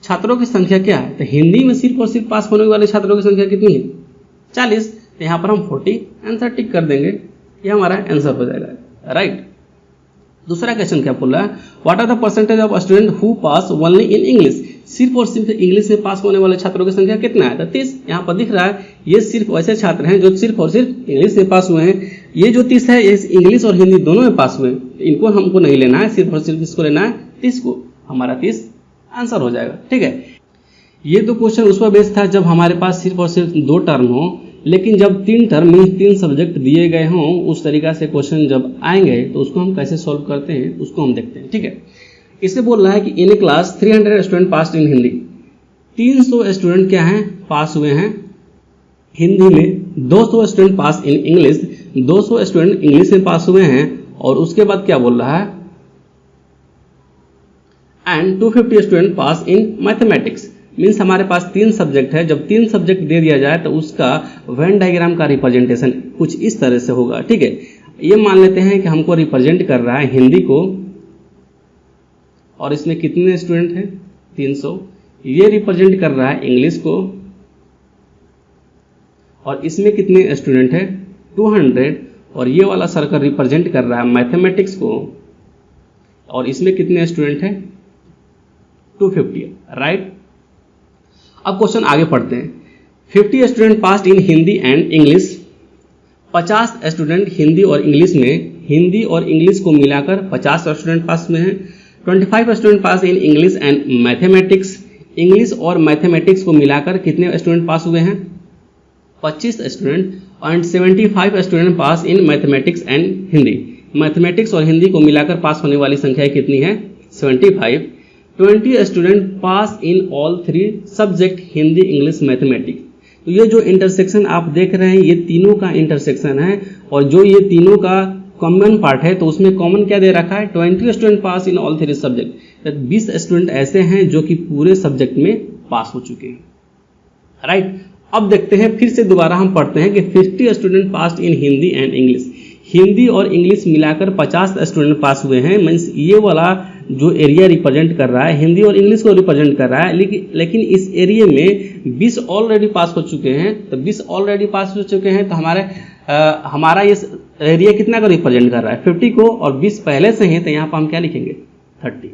छात्रों की संख्या क्या है। तो हिंदी में सिर्फ और सिर्फ पास होने वाले छात्रों की संख्या कितनी है, 40। तो यहाँ पर हम 40 आंसर टिक कर देंगे, ये हमारा आंसर हो जाएगा, राइट। दूसरा क्वेश्चन क्या बोल रहा है, what are the percentage of student who pass only in English, सिर्फ और सिर्फ इंग्लिश में पास होने वाले छात्रों की संख्या कितना है, तो 30। यहाँ पर दिख रहा है ये सिर्फ वैसे छात्र हैं जो सिर्फ और सिर्फ इंग्लिश में पास हुए हैं। ये जो 30 है, ये इंग्लिश और हिंदी दोनों में पास हुए हैं, इनको हमको नहीं लेना है, सिर्फ और सिर्फ इसको लेना है 30 को, हमारा 30 आंसर हो जाएगा, ठीक है। ये तो क्वेश्चन उस पर बेस्ड था जब हमारे पास सिर्फ और सिर्फ 2 टर्म हो, लेकिन जब 3 टर्म मीन 3 सब्जेक्ट दिए गए हों, उस तरीका से क्वेश्चन जब आएंगे तो उसको हम कैसे सॉल्व करते हैं उसको हम देखते हैं, ठीक है। इसे बोल रहा है कि इन ए class 300 student pass in Hindi, 300 student क्या हैं, पास हुए हैं हिंदी में, 200 student pass in English, 200 student English में पास हुए हैं, और उसके बाद क्या बोल रहा है, and 250 student pass in mathematics. Means हमारे पास 3 सब्जेक्ट है, जब 3 सब्जेक्ट दे दिया जाए तो उसका वेन डायग्राम का रिप्रेजेंटेशन कुछ इस तरह से होगा, ठीक है। ये मान लेते हैं कि हमको रिप्रेजेंट कर रहा है हिंदी को, और इसमें कितने स्टूडेंट हैं, 300। ये रिप्रेजेंट कर रहा है इंग्लिश को, और इसमें कितने स्टूडेंट हैं, 200, और ये वाला सर्कल रिप्रेजेंट कर रहा है मैथमेटिक्स को, और इसमें कितने स्टूडेंट हैं, 250, राइट। अब क्वेश्चन आगे पढ़ते हैं। 50 student passed in Hindi and English, 50 student Hindi और इंग्लिश में, हिंदी और इंग्लिश को मिलाकर 50 स्टूडेंट पास हुए हैं। 25 student pass in English and mathematics, English और मैथमेटिक्स को मिलाकर कितने स्टूडेंट पास हुए हैं? 25 student. And 75 student pass in mathematics and Hindi, mathematics और हिंदी को मिलाकर पास होने वाली संख्या कितनी है? 75। 20 student pass in all 3 subject, Hindi, English, mathematics. तो ये जो इंटरसेक्शन आप देख रहे हैं ये तीनों का इंटरसेक्शन है, और जो ये तीनों का कॉमन पार्ट है तो उसमें कॉमन क्या दे रखा है? 20 student pass in all 3 subject. 20 student ऐसे हैं जो कि पूरे सब्जेक्ट में पास हो चुके हैं, राइट। अब देखते हैं, फिर से दोबारा हम पढ़ते हैं कि 50 student pass in Hindi and English, Hindi और इंग्लिश मिलाकर 50 स्टूडेंट पास हुए हैं। मीन्स ये वाला जो एरिया रिप्रेजेंट कर रहा है हिंदी और इंग्लिश को रिप्रेजेंट कर रहा है, लेकिन इस एरिया में 20 ऑलरेडी पास हो चुके हैं। तो 20 ऑलरेडी पास हो चुके हैं तो हमारा ये एरिया कितना का रिप्रेजेंट कर रहा है? 50 को, और 20 पहले से हैं तो यहाँ पर हम क्या लिखेंगे? 30।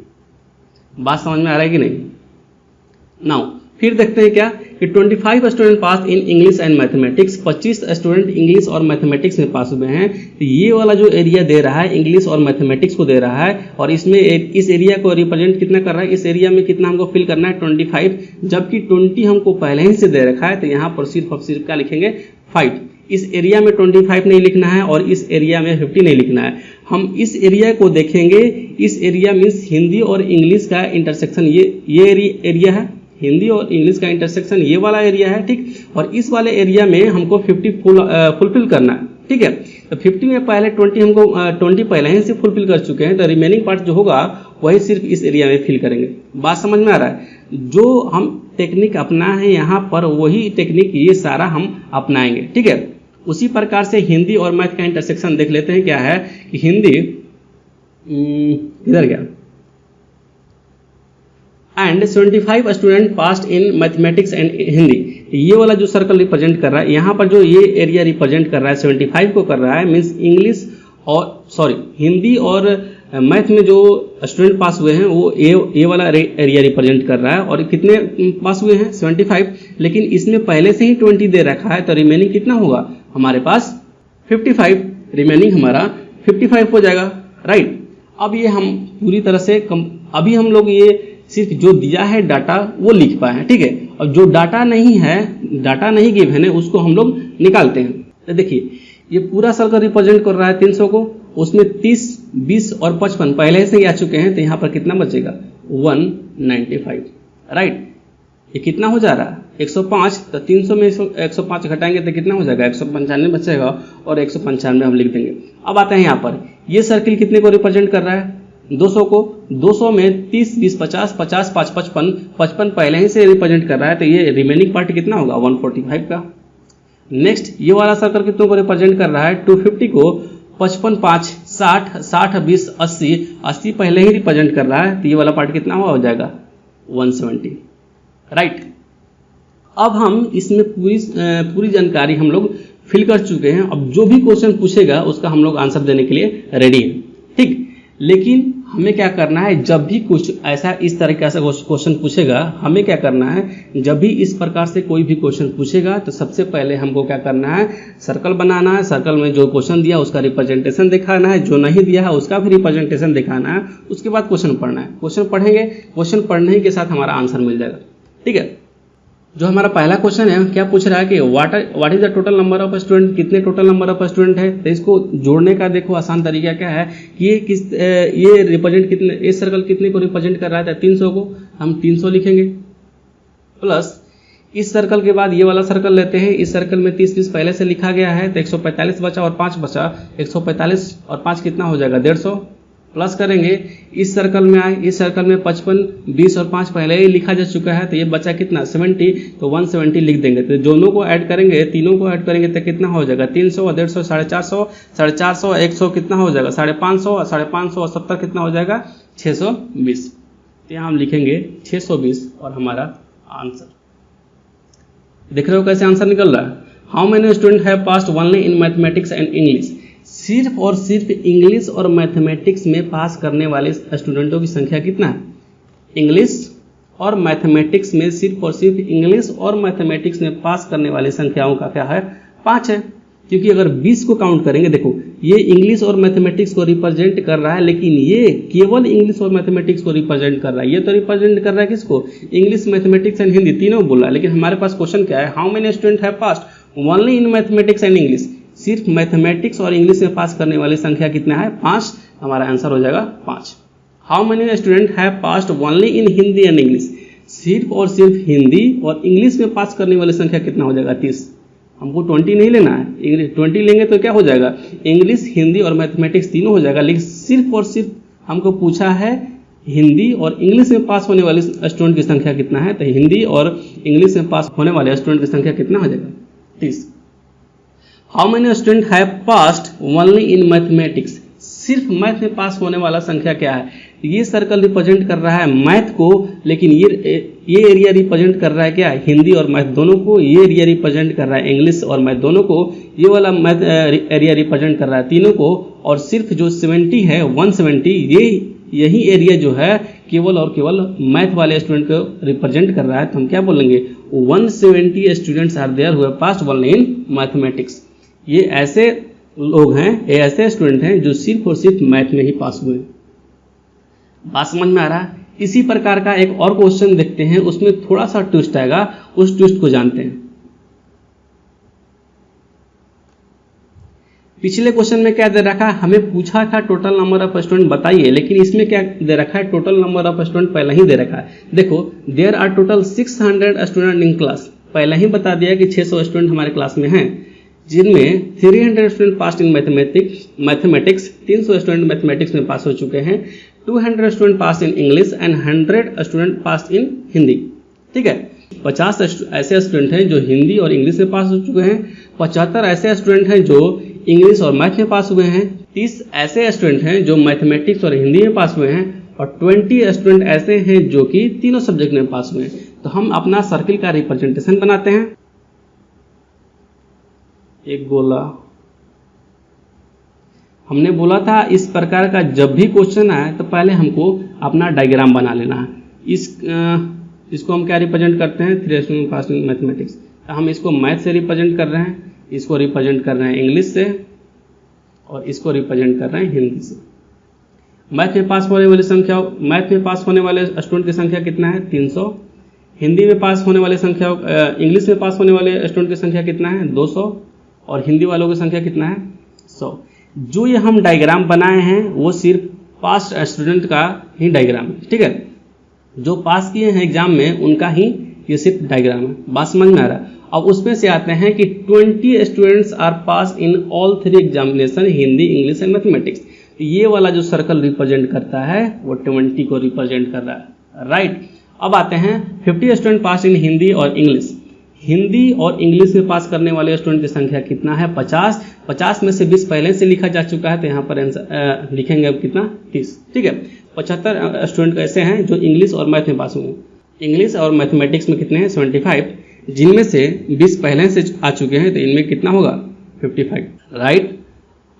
बात समझ में आ रहा है कि नहीं? नाउ फिर देखते हैं क्या कि 25 student pass in English and mathematics, 25 student English और मैथमेटिक्स में पास हुए हैं। तो ये वाला जो एरिया दे रहा है इंग्लिश और मैथमेटिक्स को दे रहा है, और इसमें इस एरिया को रिप्रेजेंट कितना कर रहा है? इस एरिया में कितना हमको फिल करना है? 25, जबकि 20 हमको पहले ही से दे रखा है। तो यहाँ पर सिर्फ और सिर्फ क्या लिखेंगे? 5। इस एरिया में 25 नहीं लिखना है और इस एरिया में 50 नहीं लिखना है। हम इस एरिया को देखेंगे, इस एरिया मीन्स हिंदी और इंग्लिश का इंटरसेक्शन, ये एरिया है, हिंदी और इंग्लिश का इंटरसेक्शन ये वाला एरिया है, ठीक। और इस वाले एरिया में हमको 50 फुलफिल करना है, ठीक है। तो 50 में पहले 20 पहले ही से फुलफिल कर चुके हैं, तो रिमेनिंग पार्ट जो होगा वही सिर्फ इस एरिया में फिल करेंगे। बात समझ में आ रहा है? जो हम टेक्निक अपना है यहाँ पर वही टेक्निक ये सारा हम अपनाएंगे, ठीक है। उसी प्रकार से हिंदी और मैथ का इंटरसेक्शन देख लेते हैं। क्या है कि हिंदी इधर गया, and 75 student passed in mathematics and Hindi, ये वाला जो सर्कल रिप्रेजेंट कर रहा है यहाँ पर जो ये एरिया रिप्रेजेंट कर रहा है 75 को कर रहा है, मीन्स इंग्लिश और हिंदी और मैथ में जो स्टूडेंट पास हुए हैं वो ये वाला एरिया रिप्रेजेंट कर रहा है। और कितने पास हुए हैं? 75, लेकिन इसमें पहले से ही 20 दे रखा है, तो रिमेनिंग कितना होगा हमारे पास? 55। रिमेनिंग हमारा 55 हो जाएगा, राइट। अब ये हम पूरी तरह से अभी हम लोग ये सिर्फ जो दिया है डाटा वो लिख पाए हैं, ठीक है। और जो डाटा नहीं है, डाटा नहीं गिवन है, उसको हम लोग निकालते हैं। तो देखिए ये पूरा सर्कल रिप्रेजेंट कर रहा है 300 को, उसमें 30, 20 और 55 पहले से ही आ चुके हैं, तो यहाँ पर कितना बचेगा? 195, राइट। ये कितना हो जा रहा है? 105। तो 300 में 105 घटाएंगे तो कितना हो जाएगा? 195 बचेगा, और 195 हम लिख देंगे। अब आते हैं यहाँ पर, ये सर्किल कितने को रिप्रेजेंट कर रहा है? 200 को। 200 में 30, 20, 50, 50, 5, 55, 55 पहले ही से रिप्रेजेंट कर रहा है, तो ये रिमेनिंग पार्ट कितना होगा? 145 का। नेक्स्ट ये वाला सर्कल कितनों को रिप्रेजेंट कर रहा है? 250 को 55, 5, 60, 60, 20, 80, 80 पहले ही रिप्रेजेंट कर रहा है, तो ये वाला पार्ट कितना हो जाएगा? 170, राइट। अब हम इसमें पूरी जानकारी हम लोग फिल कर चुके हैं। अब जो भी क्वेश्चन पूछेगा उसका हम लोग आंसर देने के लिए रेडी हैं, ठीक। लेकिन हमें क्या करना है, जब भी कुछ ऐसा इस तरह का क्वेश्चन पूछेगा, हमें क्या करना है, जब भी इस प्रकार से कोई भी क्वेश्चन पूछेगा तो सबसे पहले हमको क्या करना है? सर्कल बनाना है। सर्कल में जो क्वेश्चन दिया उसका रिप्रेजेंटेशन दिखाना है, जो नहीं दिया है उसका भी रिप्रेजेंटेशन दिखाना है। उसके बाद क्वेश्चन पढ़ना है। क्वेश्चन पढ़ेंगे, क्वेश्चन पढ़ने के साथ हमारा आंसर मिल जाएगा, ठीक है। जो हमारा पहला क्वेश्चन है क्या पूछ रहा है कि what is the total number of student, कितने टोटल नंबर ऑफ स्टूडेंट है। तो इसको जोड़ने का देखो आसान तरीका क्या है कि ये रिप्रेजेंट कितने, ये सर्कल कितने को रिप्रेजेंट कर रहा है? 300 को। हम 300 लिखेंगे, प्लस इस सर्कल के बाद ये वाला सर्कल लेते हैं। इस सर्कल में 30, 20 पहले से लिखा गया है, तो 145 बचा और 5 बचा। 145 और 5 कितना हो जाएगा? 150। प्लस करेंगे, इस सर्कल में आए, इस सर्कल में 55, 20 और 5 पहले ही लिखा जा चुका है, तो ये बचा कितना? 70, तो 170 लिख देंगे। तो दोनों को ऐड करेंगे, तीनों को ऐड करेंगे तो कितना हो जाएगा? 300 और 150, 450, 450, 100 कितना हो जाएगा? 550, और 550 और 70 कितना हो जाएगा? 620। तो यहाँ हम लिखेंगे 620 और हमारा आंसर। देख रहे हो कैसे आंसर निकल रहा है? How many student have passed only in mathematics and English. सिर्फ और सिर्फ इंग्लिश और मैथमेटिक्स में पास करने वाले स्टूडेंटों की संख्या कितना है? इंग्लिश और मैथमेटिक्स में सिर्फ और सिर्फ इंग्लिश और मैथमेटिक्स में पास करने वाली संख्याओं का क्या है? 5 है, क्योंकि अगर 20 को काउंट करेंगे, देखो ये इंग्लिश और मैथमेटिक्स को रिप्रेजेंट कर रहा है, लेकिन ये केवल इंग्लिश और मैथमेटिक्स को रिप्रेजेंट कर रहा है। ये तो रिप्रेजेंट कर रहा है किसको? इंग्लिश, मैथमेटिक्स एंड हिंदी तीनों बोला। लेकिन हमारे पास क्वेश्चन क्या है? How many student have passed only in mathematics and English. सिर्फ मैथमेटिक्स और इंग्लिश में पास करने वाली संख्या कितना है? 5। हमारा आंसर हो जाएगा 5। How many student have passed only in Hindi and English. सिर्फ और सिर्फ हिंदी और इंग्लिश में पास करने वाली संख्या कितना हो जाएगा? 30। हमको 20 नहीं लेना है, 20 लेंगे तो क्या हो जाएगा? इंग्लिश, हिंदी और मैथमेटिक्स तीनों हो जाएगा। लेकिन सिर्फ और सिर्फ हमको पूछा है हिंदी और इंग्लिश में पास होने वाले स्टूडेंट की संख्या कितना है, तो हिंदी और इंग्लिश में पास होने वाले स्टूडेंट की संख्या कितना हो जाएगा? 30। How many student have passed only in mathematics. सिर्फ मैथ में पास होने वाला संख्या क्या है? ये सर्कल रिप्रेजेंट कर रहा है मैथ को, लेकिन ये एरिया रिप्रेजेंट कर रहा है क्या? हिंदी और मैथ दोनों को। ये एरिया रिप्रेजेंट कर रहा है इंग्लिश और मैथ दोनों को। ये वाला मैथ एरिया रिप्रेजेंट कर रहा है तीनों को। और सिर्फ जो 70 है, 170, यही एरिया जो है केवल और केवल मैथ वाले स्टूडेंट को रिप्रेजेंट कर रहा है। तो हम क्या बोलेंगे? 170 students are there who have passed only in mathematics. ये ऐसे लोग हैं, ये ऐसे स्टूडेंट हैं जो सिर्फ और सिर्फ मैथ में ही पास हुए। बात समझ में आ रहा है? इसी प्रकार का एक और क्वेश्चन देखते हैं, उसमें थोड़ा सा ट्विस्ट आएगा, उस ट्विस्ट को जानते हैं। पिछले क्वेश्चन में क्या दे रखा है? हमें पूछा था टोटल नंबर ऑफ स्टूडेंट बताइए, लेकिन इसमें क्या दे रखा है? टोटल नंबर ऑफ स्टूडेंट पहले ही दे रखा है। देखो, there are total 600 student in class. पहले ही बता दिया कि 600 स्टूडेंट हमारे क्लास में हैं, जिनमें 300 student pass in mathematics, 300 student mathematics में पास हो चुके हैं, 200 student pass in English and 100 student pass in Hindi. ठीक है, 50 ऐसे स्टूडेंट हैं जो हिंदी और इंग्लिश में पास हो चुके हैं, 75 ऐसे स्टूडेंट हैं जो इंग्लिश और मैथ में पास हुए हैं, 30 ऐसे स्टूडेंट हैं जो मैथमेटिक्स और हिंदी में पास हुए हैं, और 20 स्टूडेंट ऐसे हैं जो कि तीनों सब्जेक्ट में पास हुए हैं। तो हम अपना सर्किल का रिप्रेजेंटेशन बनाते हैं। एक गोला, हमने बोला था इस प्रकार का जब भी क्वेश्चन आए तो पहले हमको अपना डायग्राम बना लेना है। इसको हम क्या रिप्रेजेंट करते हैं? 3 स्टूडेंट पास इन मैथमेटिक्स। हम इसको मैथ से रिप्रेजेंट कर रहे हैं, इसको रिप्रेजेंट कर रहे हैं इंग्लिश से, और इसको रिप्रेजेंट कर रहे हैं हिंदी से। मैथ में पास होने वाली संख्या, मैथ में पास होने वाले स्टूडेंट की संख्या कितना है? 300। हिंदी में पास होने वाले संख्या, इंग्लिश में पास होने वाले स्टूडेंट की संख्या कितना है? 200। और हिंदी वालों की संख्या कितना है? 100। जो ये हम डायग्राम बनाए हैं वो सिर्फ पास स्टूडेंट का ही डायग्राम है। ठीक है, जो पास किए हैं एग्जाम में उनका ही ये सिर्फ डायग्राम है। बात समझ में आ रहा है? अब उसमें से आते हैं कि 20 students are pass in all 3 examination, Hindi, English and mathematics. ये वाला जो सर्कल रिप्रेजेंट करता है वो 20 को रिप्रेजेंट कर रहा है, राइट। अब आते हैं 50 स्टूडेंट पास इन हिंदी और इंग्लिश। हिंदी और इंग्लिश में पास करने वाले स्टूडेंट की संख्या कितना है? 50। 50 में से 20 पहले से लिखा जा चुका है, तो यहाँ पर आंसर लिखेंगे अब कितना? 30। ठीक है, 75 स्टूडेंट ऐसे हैं जो इंग्लिश और मैथ में पास हुए। इंग्लिश और मैथमेटिक्स में कितने हैं? 75, जिनमें से 20 पहले से आ चुके हैं, तो इनमें कितना होगा? 55, राइट।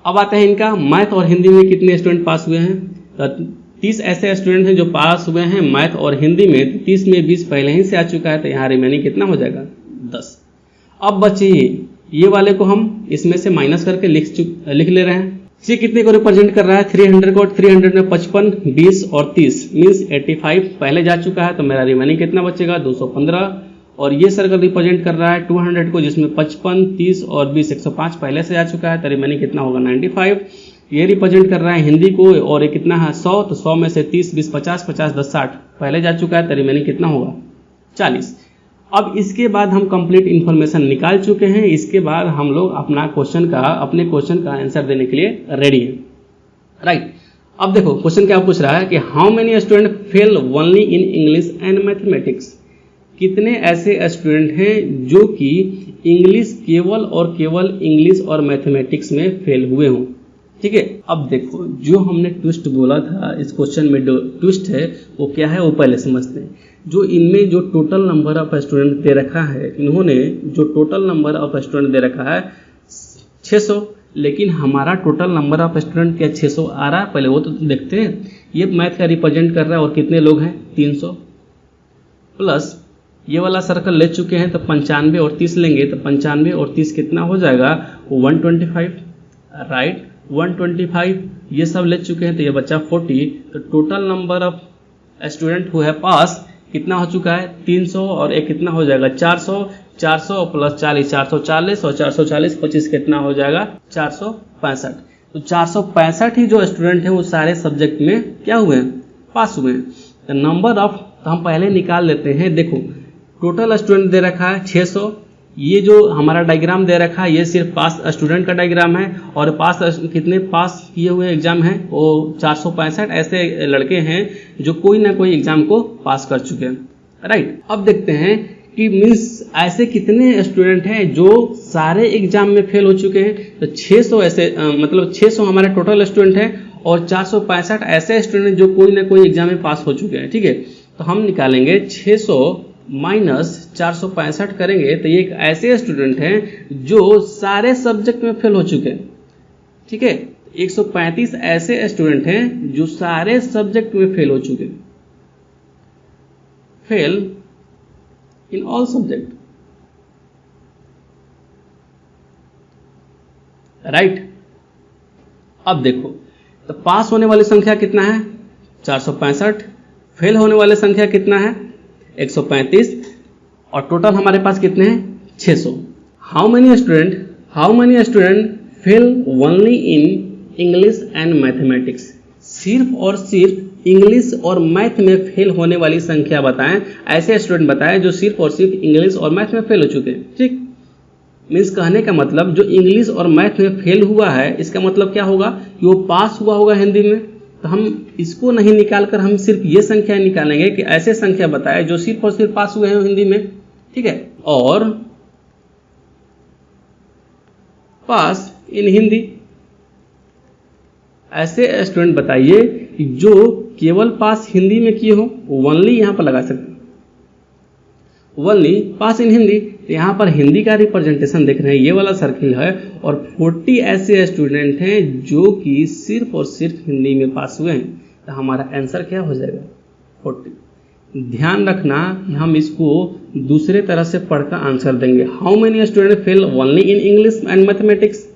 अब आते हैं इनका मैथ और हिंदी में कितने स्टूडेंट पास हुए हैं? तो 30 ऐसे स्टूडेंट हैं जो पास हुए हैं मैथ और हिंदी में। 30 में 20 पहले ही से आ चुका है, तो यहाँ रिमेनिंग कितना हो जाएगा? 10। अब बचे ये वाले को हम इसमें से माइनस करके लिख ले रहे हैं। ये कितने को रिप्रेजेंट कर रहा है? 300 को। 300 में 55, 20 और 30 मीन्स 85 पहले जा चुका है, तो मेरा रिमेनिंग कितना बचेगा? 215। और ये सर्कल रिप्रेजेंट कर रहा है 200 को, जिसमें 55, 30 और 20 105 पहले से जा चुका है, तो रिमेनिंग कितना होगा? 95। ये रिप्रेजेंट कर रहा है हिंदी को, और ये कितना है? 100। तो 100 में से 30, 20, 50, 50, 10, 60 पहले जा चुका है, तो रिमेनिंग कितना होगा? 40। अब इसके बाद हम कंप्लीट इन्फॉर्मेशन निकाल चुके हैं। इसके बाद हम लोग अपने क्वेश्चन का आंसर देने के लिए रेडी हैं, राइट। अब देखो क्वेश्चन क्या पूछ रहा है कि how many student fail only in English and mathematics. कितने ऐसे स्टूडेंट हैं जो कि इंग्लिश केवल और केवल इंग्लिश और मैथमेटिक्स में फेल हुए हों। ठीक है, अब देखो जो हमने ट्विस्ट बोला था, इस क्वेश्चन में जो ट्विस्ट है वो क्या है वो पहले समझते हैं। जो इनमें जो total number of student they रखा है, इन्होंने जो total number of student they रखा है 600, लेकिन हमारा टोटल नंबर ऑफ स्टूडेंट क्या 600 आ रहा है? पहले वो तो देखते हैं। ये मैथ का रिप्रेजेंट कर रहा है, और कितने लोग हैं? 300 प्लस ये वाला सर्कल ले चुके हैं, तो 95 और 30 लेंगे, तो 95 और 30 कितना हो जाएगा? 125, राइट 125 ये सब ले चुके हैं, तो ये बच्चा 40। तो total number of student who है पास कितना हो चुका है 300, और एक कितना हो जाएगा 400, 400 प्लस 40 440, और 440 25 कितना हो जाएगा 465। तो 465 ही जो स्टूडेंट हैं वो सारे सब्जेक्ट में क्या हुए हैं, पास हुए हैं। तो नंबर ऑफ, तो हम पहले निकाल लेते हैं। देखो टोटल स्टूडेंट दे रखा है 600, ये जो हमारा डायग्राम दे रखा है ये सिर्फ पास स्टूडेंट का डायग्राम है, और पास कितने पास किए हुए एग्जाम हैं वो 465 ऐसे लड़के हैं जो कोई ना कोई एग्जाम को पास कर चुके हैं, राइट। अब देखते हैं कि मीन्स ऐसे कितने स्टूडेंट हैं जो सारे एग्जाम में फेल हो चुके हैं। तो 600 ऐसे मतलब 600 हमारे टोटल स्टूडेंट हैं, और 465 ऐसे स्टूडेंट जो कोई ना कोई एग्जाम में पास हो चुके हैं, ठीक है। तो हम निकालेंगे 600 माइनस 465 करेंगे, तो ये एक ऐसे स्टूडेंट हैं जो सारे सब्जेक्ट में फेल हो चुके हैं, ठीक है। 135 ऐसे स्टूडेंट हैं जो सारे सब्जेक्ट में फेल हो चुके हैं, fail in all subject, right. अब देखो तो पास होने वाली संख्या कितना है 465, फेल होने वाली संख्या कितना है 135, और टोटल हमारे पास कितने हैं 600। How many student fail only in English and mathematics, सिर्फ और सिर्फ इंग्लिश और मैथ में फेल होने वाली संख्या बताएं। ऐसे स्टूडेंट बताएं जो सिर्फ और सिर्फ इंग्लिश और मैथ में फेल हो चुके हैं, ठीक। मीन्स कहने का मतलब जो इंग्लिश और मैथ में फेल हुआ है इसका मतलब क्या होगा कि वो पास हुआ होगा हिंदी में। तो हम इसको नहीं निकालकर हम सिर्फ ये संख्या निकालेंगे कि ऐसे संख्या बताए जो सिर्फ और सिर्फ पास हुए हैं हिंदी में, ठीक है। और पास इन हिंदी, ऐसे स्टूडेंट बताइए जो केवल पास हिंदी में किए हो, ओनली यहां पर लगा सकते हैं, ओनली पास इन हिंदी। तो यहाँ पर हिंदी का रिप्रेजेंटेशन देख रहे हैं, ये वाला सर्किल है, और 40 ऐसे स्टूडेंट हैं जो कि सिर्फ और सिर्फ हिंदी में पास हुए हैं। तो हमारा आंसर क्या हो जाएगा 40। ध्यान रखना हम इसको दूसरे तरह से पढ़कर आंसर देंगे। How many student fail only in English and mathematics,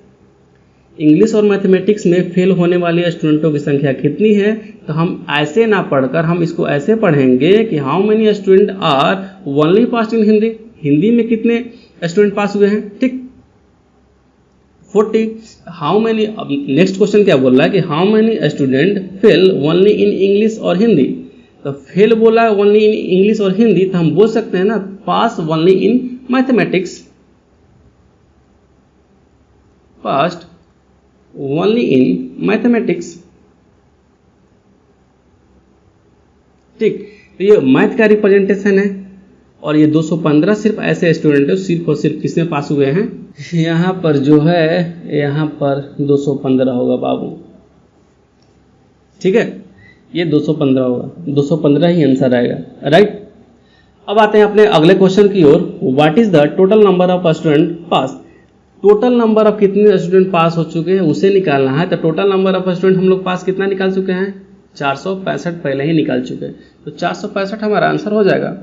English और मैथमेटिक्स में फेल होने वाले स्टूडेंटों की संख्या कितनी है। तो हम ऐसे ना पढ़कर हम इसको ऐसे पढ़ेंगे कि how many student are only pass in Hindi, Hindi में कितने स्टूडेंट पास हुए हैं, ठीक 40। हाउ मेनी, अब नेक्स्ट क्वेश्चन क्या बोल रहा है कि how many student fail only in English और हिंदी। तो फेल बोला ओनली इन इंग्लिश और हिंदी, तो हम बोल सकते हैं ना pass only in mathematics, passed only in mathematics, ठीक। तो ये मैथ का रिप्रेजेंटेशन है, और ये 215 सिर्फ ऐसे स्टूडेंट है सिर्फ और सिर्फ किसमें पास हुए हैं, यहाँ पर जो है यहाँ पर 215 होगा बाबू, ठीक है। ये 215 होगा, 215 ही आंसर आएगा, राइट। अब आते हैं अपने अगले क्वेश्चन की ओर। What is the total number of student pass, total number of कितने स्टूडेंट पास हो चुके हैं उसे निकालना है। तो टोटल नंबर ऑफ स्टूडेंट हम लोग पास कितना निकाल चुके हैं 465 पहले ही निकाल चुके हैं, तो 465 हमारा आंसर हो जाएगा।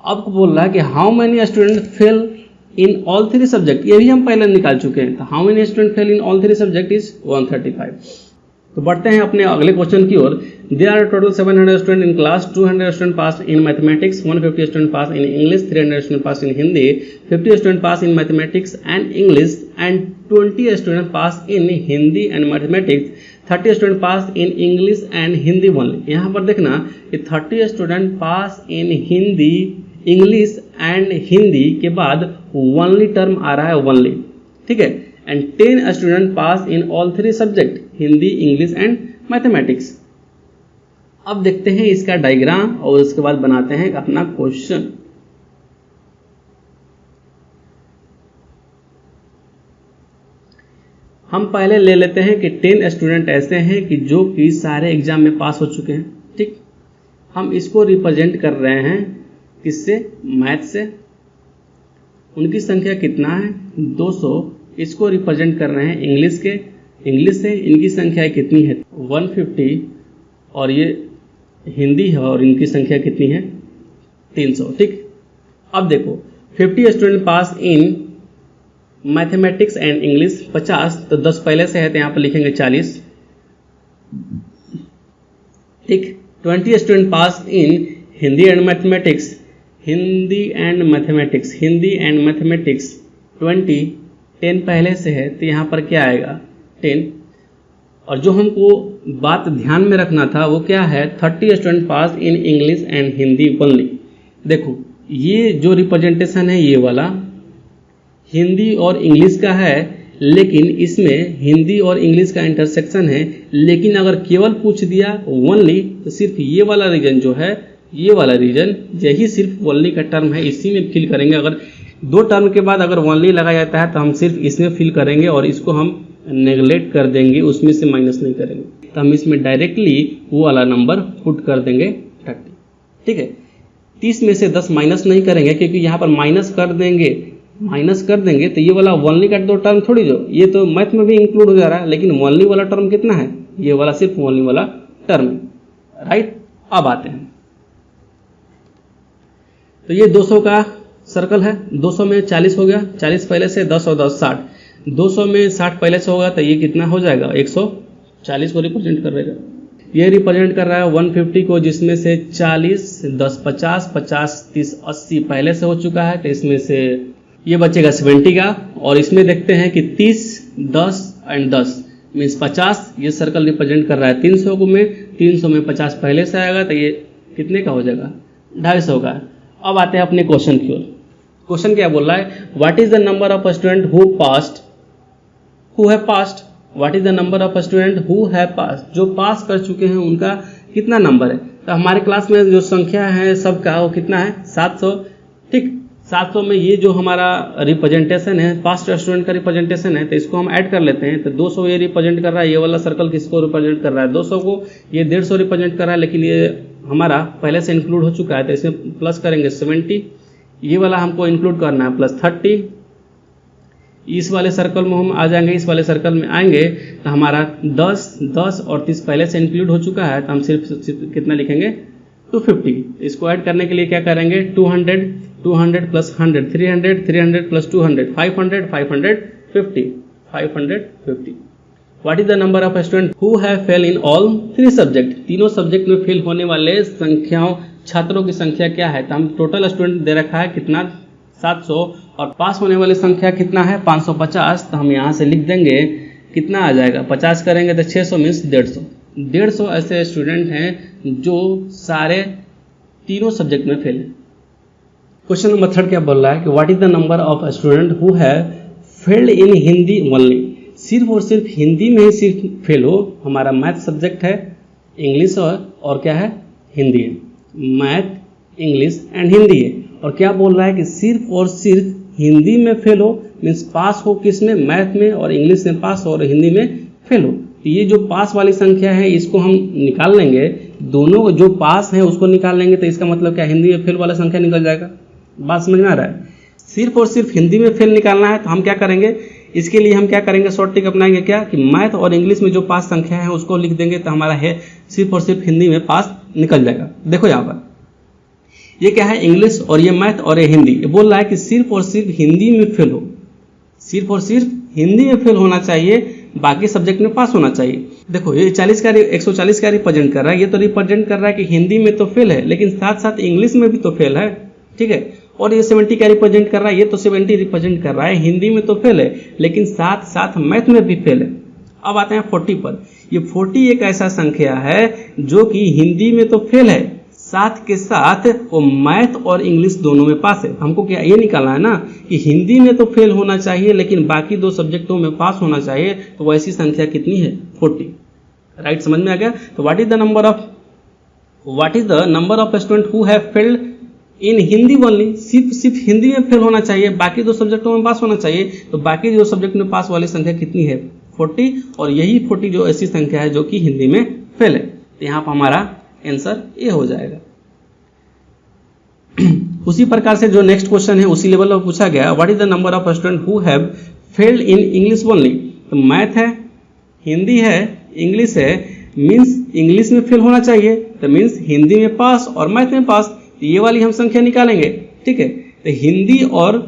अब बोल रहा है कि how many student fail in all 3 subject, ये भी हम पहले निकाल चुके हैं। तो how many student fail in all 3 subject is 135। तो बढ़ते हैं अपने अगले क्वेश्चन की ओर। There are total 700 student in class, 200 student pass in mathematics, 150 student pass in English, 300 student pass in Hindi, 50 student pass in mathematics and English, and 20 student pass in Hindi and mathematics, 30 student pass in English and Hindi only. यहाँ पर देखना कि 30 student pass in Hindi, English and Hindi के बाद only term आ रहा है only, ठीक है। And 10 student pass in all 3 subject, Hindi, English and mathematics. अब देखते हैं इसका डायग्राम और उसके बाद बनाते हैं अपना क्वेश्चन। हम पहले ले लेते हैं कि 10 स्टूडेंट ऐसे हैं कि जो कि सारे एग्जाम में पास हो चुके हैं, ठीक। हम इसको रिप्रेजेंट कर रहे हैं किससे, मैथ से। उनकी संख्या कितना है 200, इसको रिप्रेजेंट कर रहे हैं इंग्लिश के, इंग्लिश से इनकी संख्या कितनी है 150, और ये हिंदी है और इनकी संख्या कितनी है 300, ठीक। अब देखो 50 student pass in mathematics and English 50, तो 10 पहले से है तो यहाँ पर लिखेंगे 40। ठीक, 20 student pass in Hindi and mathematics, Hindi and mathematics 20, 10 पहले से है तो यहाँ पर क्या आएगा 10। और जो हमको बात ध्यान में रखना था वो क्या है, 30 student pass in English and Hindi only. देखो ये जो रिप्रेजेंटेशन है ये वाला हिंदी और इंग्लिश का है, लेकिन इसमें हिंदी और इंग्लिश का इंटरसेक्शन है। लेकिन अगर केवल पूछ दिया ओनली तो सिर्फ ये वाला रीजन जो है, ये वाला रीजन यही सिर्फ ओनली का टर्म है, इसी में फिल करेंगे। अगर 2 टर्म के बाद अगर ओनली लगाया जाता है तो हम सिर्फ इसमें फिल करेंगे और इसको हम नेगलेक्ट कर देंगे, उसमें से माइनस नहीं करेंगे। तो हम इसमें डायरेक्टली वो वाला नंबर पुट कर देंगे 30। ठीक है, 30 में से 10 माइनस नहीं करेंगे क्योंकि यहाँ पर माइनस कर देंगे तो ये वाला ओनली का 2 टर्म थोड़ी, जो ये तो मैथ में भी इंक्लूड हो जा रहा है, लेकिन ओनली वाला टर्म कितना है, ये वाला सिर्फ ओनली वाला टर्म, राइट। अब आते हैं तो ये 200 का सर्कल है, 200 में 40 हो गया, 40 पहले से 10 और 10 60, 200 में 60 पहले से होगा तो ये कितना हो जाएगा 140 को रिप्रेजेंट कर रहेगा। ये रिप्रेजेंट कर रहा है 150 को, जिसमें से 40, 10 50, 50 30 80 पहले से हो चुका है, तो इसमें से ये बचेगा 70 का। और इसमें देखते हैं कि 30, 10 एंड 10 मीन्स 50, ये सर्कल रिप्रेजेंट कर रहा है 300 को में, 300 में 50 पहले से आएगा तो ये कितने का हो जाएगा 250 का। अब आते हैं अपने क्वेश्चन की ओर। क्वेश्चन क्या बोल रहा है, what is the number of student who have passed, what is the number of student who have passed, जो पास कर चुके हैं उनका कितना नंबर है। तो हमारे क्लास में जो संख्या है सबका वो कितना है 700। ठीक, 700 में ये जो हमारा रिप्रेजेंटेशन है पास्ट स्टूडेंट का रिप्रेजेंटेशन है, तो इसको हम ऐड कर लेते हैं। तो 200 ये रिप्रेजेंट कर रहा है, ये वाला सर्कल किसको रिप्रेजेंट कर रहा है 200 को, ये 150 रिप्रेजेंट कर रहा है, लेकिन ये हमारा पहले से इंक्लूड हो चुका है तो इसमें प्लस करेंगे 70, ये वाला हमको इंक्लूड करना है प्लस 30। इस वाले सर्कल में हम आ जाएंगे, इस वाले सर्कल में आएंगे तो हमारा 10 और 30 पहले से इंक्लूड हो चुका है, तो हम सिर्फ कितना लिखेंगे 250। इसको ऐड करने के लिए क्या करेंगे 200 plus 100 300 plus 200 550। What is the number of student who have fail in all 3 subject, तीनों सब्जेक्ट में फेल होने वाले छात्रों की संख्या क्या है। तो हम टोटल स्टूडेंट दे रखा है कितना 700 और पास होने वाली संख्या कितना है 550। तो हम यहाँ से लिख देंगे कितना आ जाएगा, 50 करेंगे तो 600 मीन्स 150 ऐसे स्टूडेंट हैं जो सारे तीनों सब्जेक्ट में फेल हैं। क्वेश्चन नंबर 3 क्या बोल रहा है कि what is the number of student who have failed in Hindi only, सिर्फ और सिर्फ हिंदी में ही सिर्फ फेल हो। हमारा मैथ सब्जेक्ट है, इंग्लिश और क्या है हिंदी है, मैथ इंग्लिश एंड हिंदी है। और क्या बोल रहा है कि सिर्फ और सिर्फ हिंदी में फेल हो, मीन्स पास हो किस में, मैथ में, और इंग्लिश में पास और हिंदी में फेल हो। तो ये जो पास वाली संख्या है इसको हम निकाल लेंगे, दोनों जो पास है उसको निकाल लेंगे, तो इसका मतलब क्या हिंदी में फेल वाला संख्या निकल जाएगा। बात समझ में आ रहा है, सिर्फ और सिर्फ हिंदी में फेल निकालना है तो हम क्या करेंगे, इसके लिए हम क्या करेंगे शॉर्ट ट्रिक अपनाएंगे क्या कि मैथ और इंग्लिश में जो पास संख्या है उसको लिख देंगे, तो हमारा है सिर्फ और सिर्फ हिंदी में पास निकल जाएगा। देखो यहाँ पर ये क्या है, इंग्लिश और ये मैथ और ये हिंदी। ये बोल रहा है कि सिर्फ और सिर्फ हिंदी में फेल हो, सिर्फ और सिर्फ हिंदी में फेल होना चाहिए, बाकी सब्जेक्ट में पास होना चाहिए। देखो ये 140 का रिप्रेजेंट कर रहा है, ये तो रिप्रेजेंट कर रहा है कि हिंदी में तो फेल है, लेकिन साथ साथ इंग्लिश में भी तो फेल है। ठीक है, और ये 70 का रिप्रेजेंट कर रहा है, ये तो 70 रिप्रेजेंट कर रहा है, हिंदी में तो फेल है, लेकिन साथ साथ मैथ में भी फेल है। अब आते हैं 40 पर। ये 40 एक ऐसा संख्या है जो कि हिंदी में तो फेल है, साथ के साथ वो मैथ और इंग्लिश दोनों में पास है। हमको क्या ये निकालना है ना कि हिंदी में तो फेल होना चाहिए लेकिन बाकी 2 सब्जेक्टों में पास होना चाहिए, तो वैसी संख्या कितनी है 40। राइट, समझ में आ गया। तो what is the number of student who have failed in Hindi only, सिर्फ हिंदी में फेल होना चाहिए, बाकी 2 सब्जेक्टों में पास होना चाहिए, तो बाकी 2 सब्जेक्ट में पास वाली संख्या कितनी है 40, और यही 40 जो ऐसी संख्या है जो कि हिंदी में फेल है। तो यहाँ पर हमारा आंसर ये हो जाएगा। उसी प्रकार से जो नेक्स्ट क्वेश्चन है उसी लेवल पर पूछा गया, what is the number of student who have failed in English only. तो मैथ है, हिंदी है, इंग्लिश है, मीन्स इंग्लिश में फेल होना चाहिए, तो मीन्स हिंदी में पास और मैथ में पास। तो ये वाली हम संख्या निकालेंगे। ठीक है, तो हिंदी और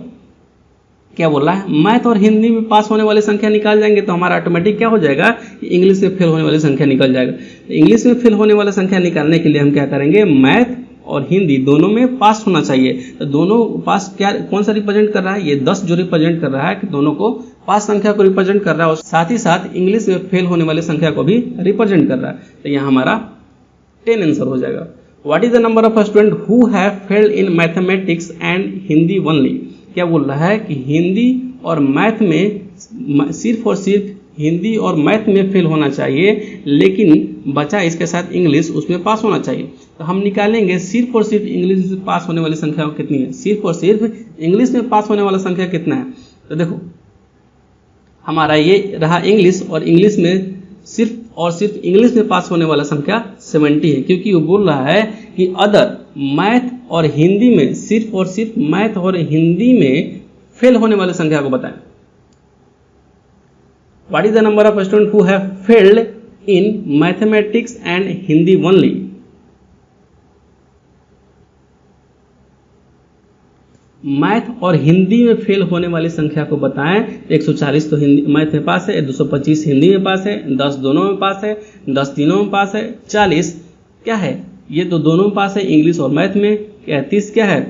क्या बोल रहा है, मैथ और हिंदी में पास होने वाली संख्या निकाल जाएंगे तो हमारा ऑटोमेटिक क्या हो जाएगा, इंग्लिश में फेल होने वाली संख्या निकल जाएगा। तो इंग्लिश में फेल होने वाला संख्या निकालने के लिए हम क्या करेंगे, मैथ और हिंदी दोनों में पास होना चाहिए। तो दोनों पास क्या कौन सा रिप्रेजेंट कर रहा है, ये 10 जो रिप्रेजेंट कर रहा है कि दोनों को पास संख्या को रिप्रेजेंट कर रहा है और साथ ही साथ इंग्लिश में फेल होने वाली संख्या को भी रिप्रेजेंट कर रहा है। तो यहाँ हमारा 10 आंसर हो जाएगा। What is the number of student who have failed in mathematics and Hindi only. क्या बोल रहा है कि हिंदी और मैथ में सिर्फ और सिर्फ हिंदी और मैथ में फेल होना चाहिए, लेकिन बचा इसके साथ इंग्लिश, उसमें पास होना चाहिए। तो हम निकालेंगे सिर्फ और सिर्फ इंग्लिश में पास होने वाली संख्या कितनी है, सिर्फ और सिर्फ इंग्लिश में पास होने वाला संख्या कितना है। तो देखो हमारा ये रहा इंग्लिश, और इंग्लिश में सिर्फ और सिर्फ इंग्लिश में पास होने वाला संख्या 70 है, क्योंकि वो बोल रहा है कि अदर मैथ और हिंदी में सिर्फ और सिर्फ मैथ और हिंदी में फेल होने वाली संख्या को बताएं। What is the number of student who have failed in mathematics and Hindi only. Math और हिंदी में फेल होने वाली संख्या को बताएं। 140 तो हिंदी मैथ में पास है, 225 हिंदी में पास है, 10 दोनों में पास है, 10 तीनों में पास है, 40 क्या है, ये तो दोनों में पास है इंग्लिश और मैथ में, 30 क्या है,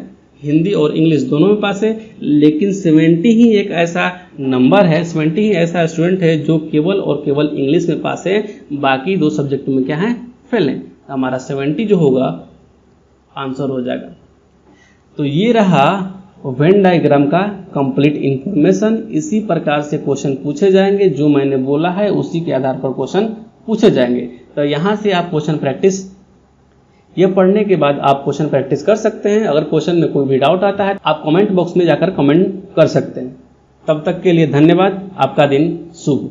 हिंदी और इंग्लिश दोनों में पास है। लेकिन 70 ही एक ऐसा नंबर है, 70 ही ऐसा स्टूडेंट है जो केवल और केवल इंग्लिश में पास है, बाकी 2 सब्जेक्टों में क्या है, फेल है। हमारा 70 जो होगा आंसर हो जाएगा। तो ये रहा वेन डायग्राम का कंप्लीट इंफॉर्मेशन। इसी प्रकार से क्वेश्चन पूछे जाएंगे, जो मैंने बोला है उसी के आधार पर क्वेश्चन पूछे जाएंगे। तो यहाँ से आप क्वेश्चन प्रैक्टिस, ये पढ़ने के बाद आप क्वेश्चन प्रैक्टिस कर सकते हैं। अगर क्वेश्चन में कोई भी डाउट आता है आप कमेंट बॉक्स में जाकर कमेंट कर सकते हैं। तब तक के लिए धन्यवाद। आपका दिन शुभ।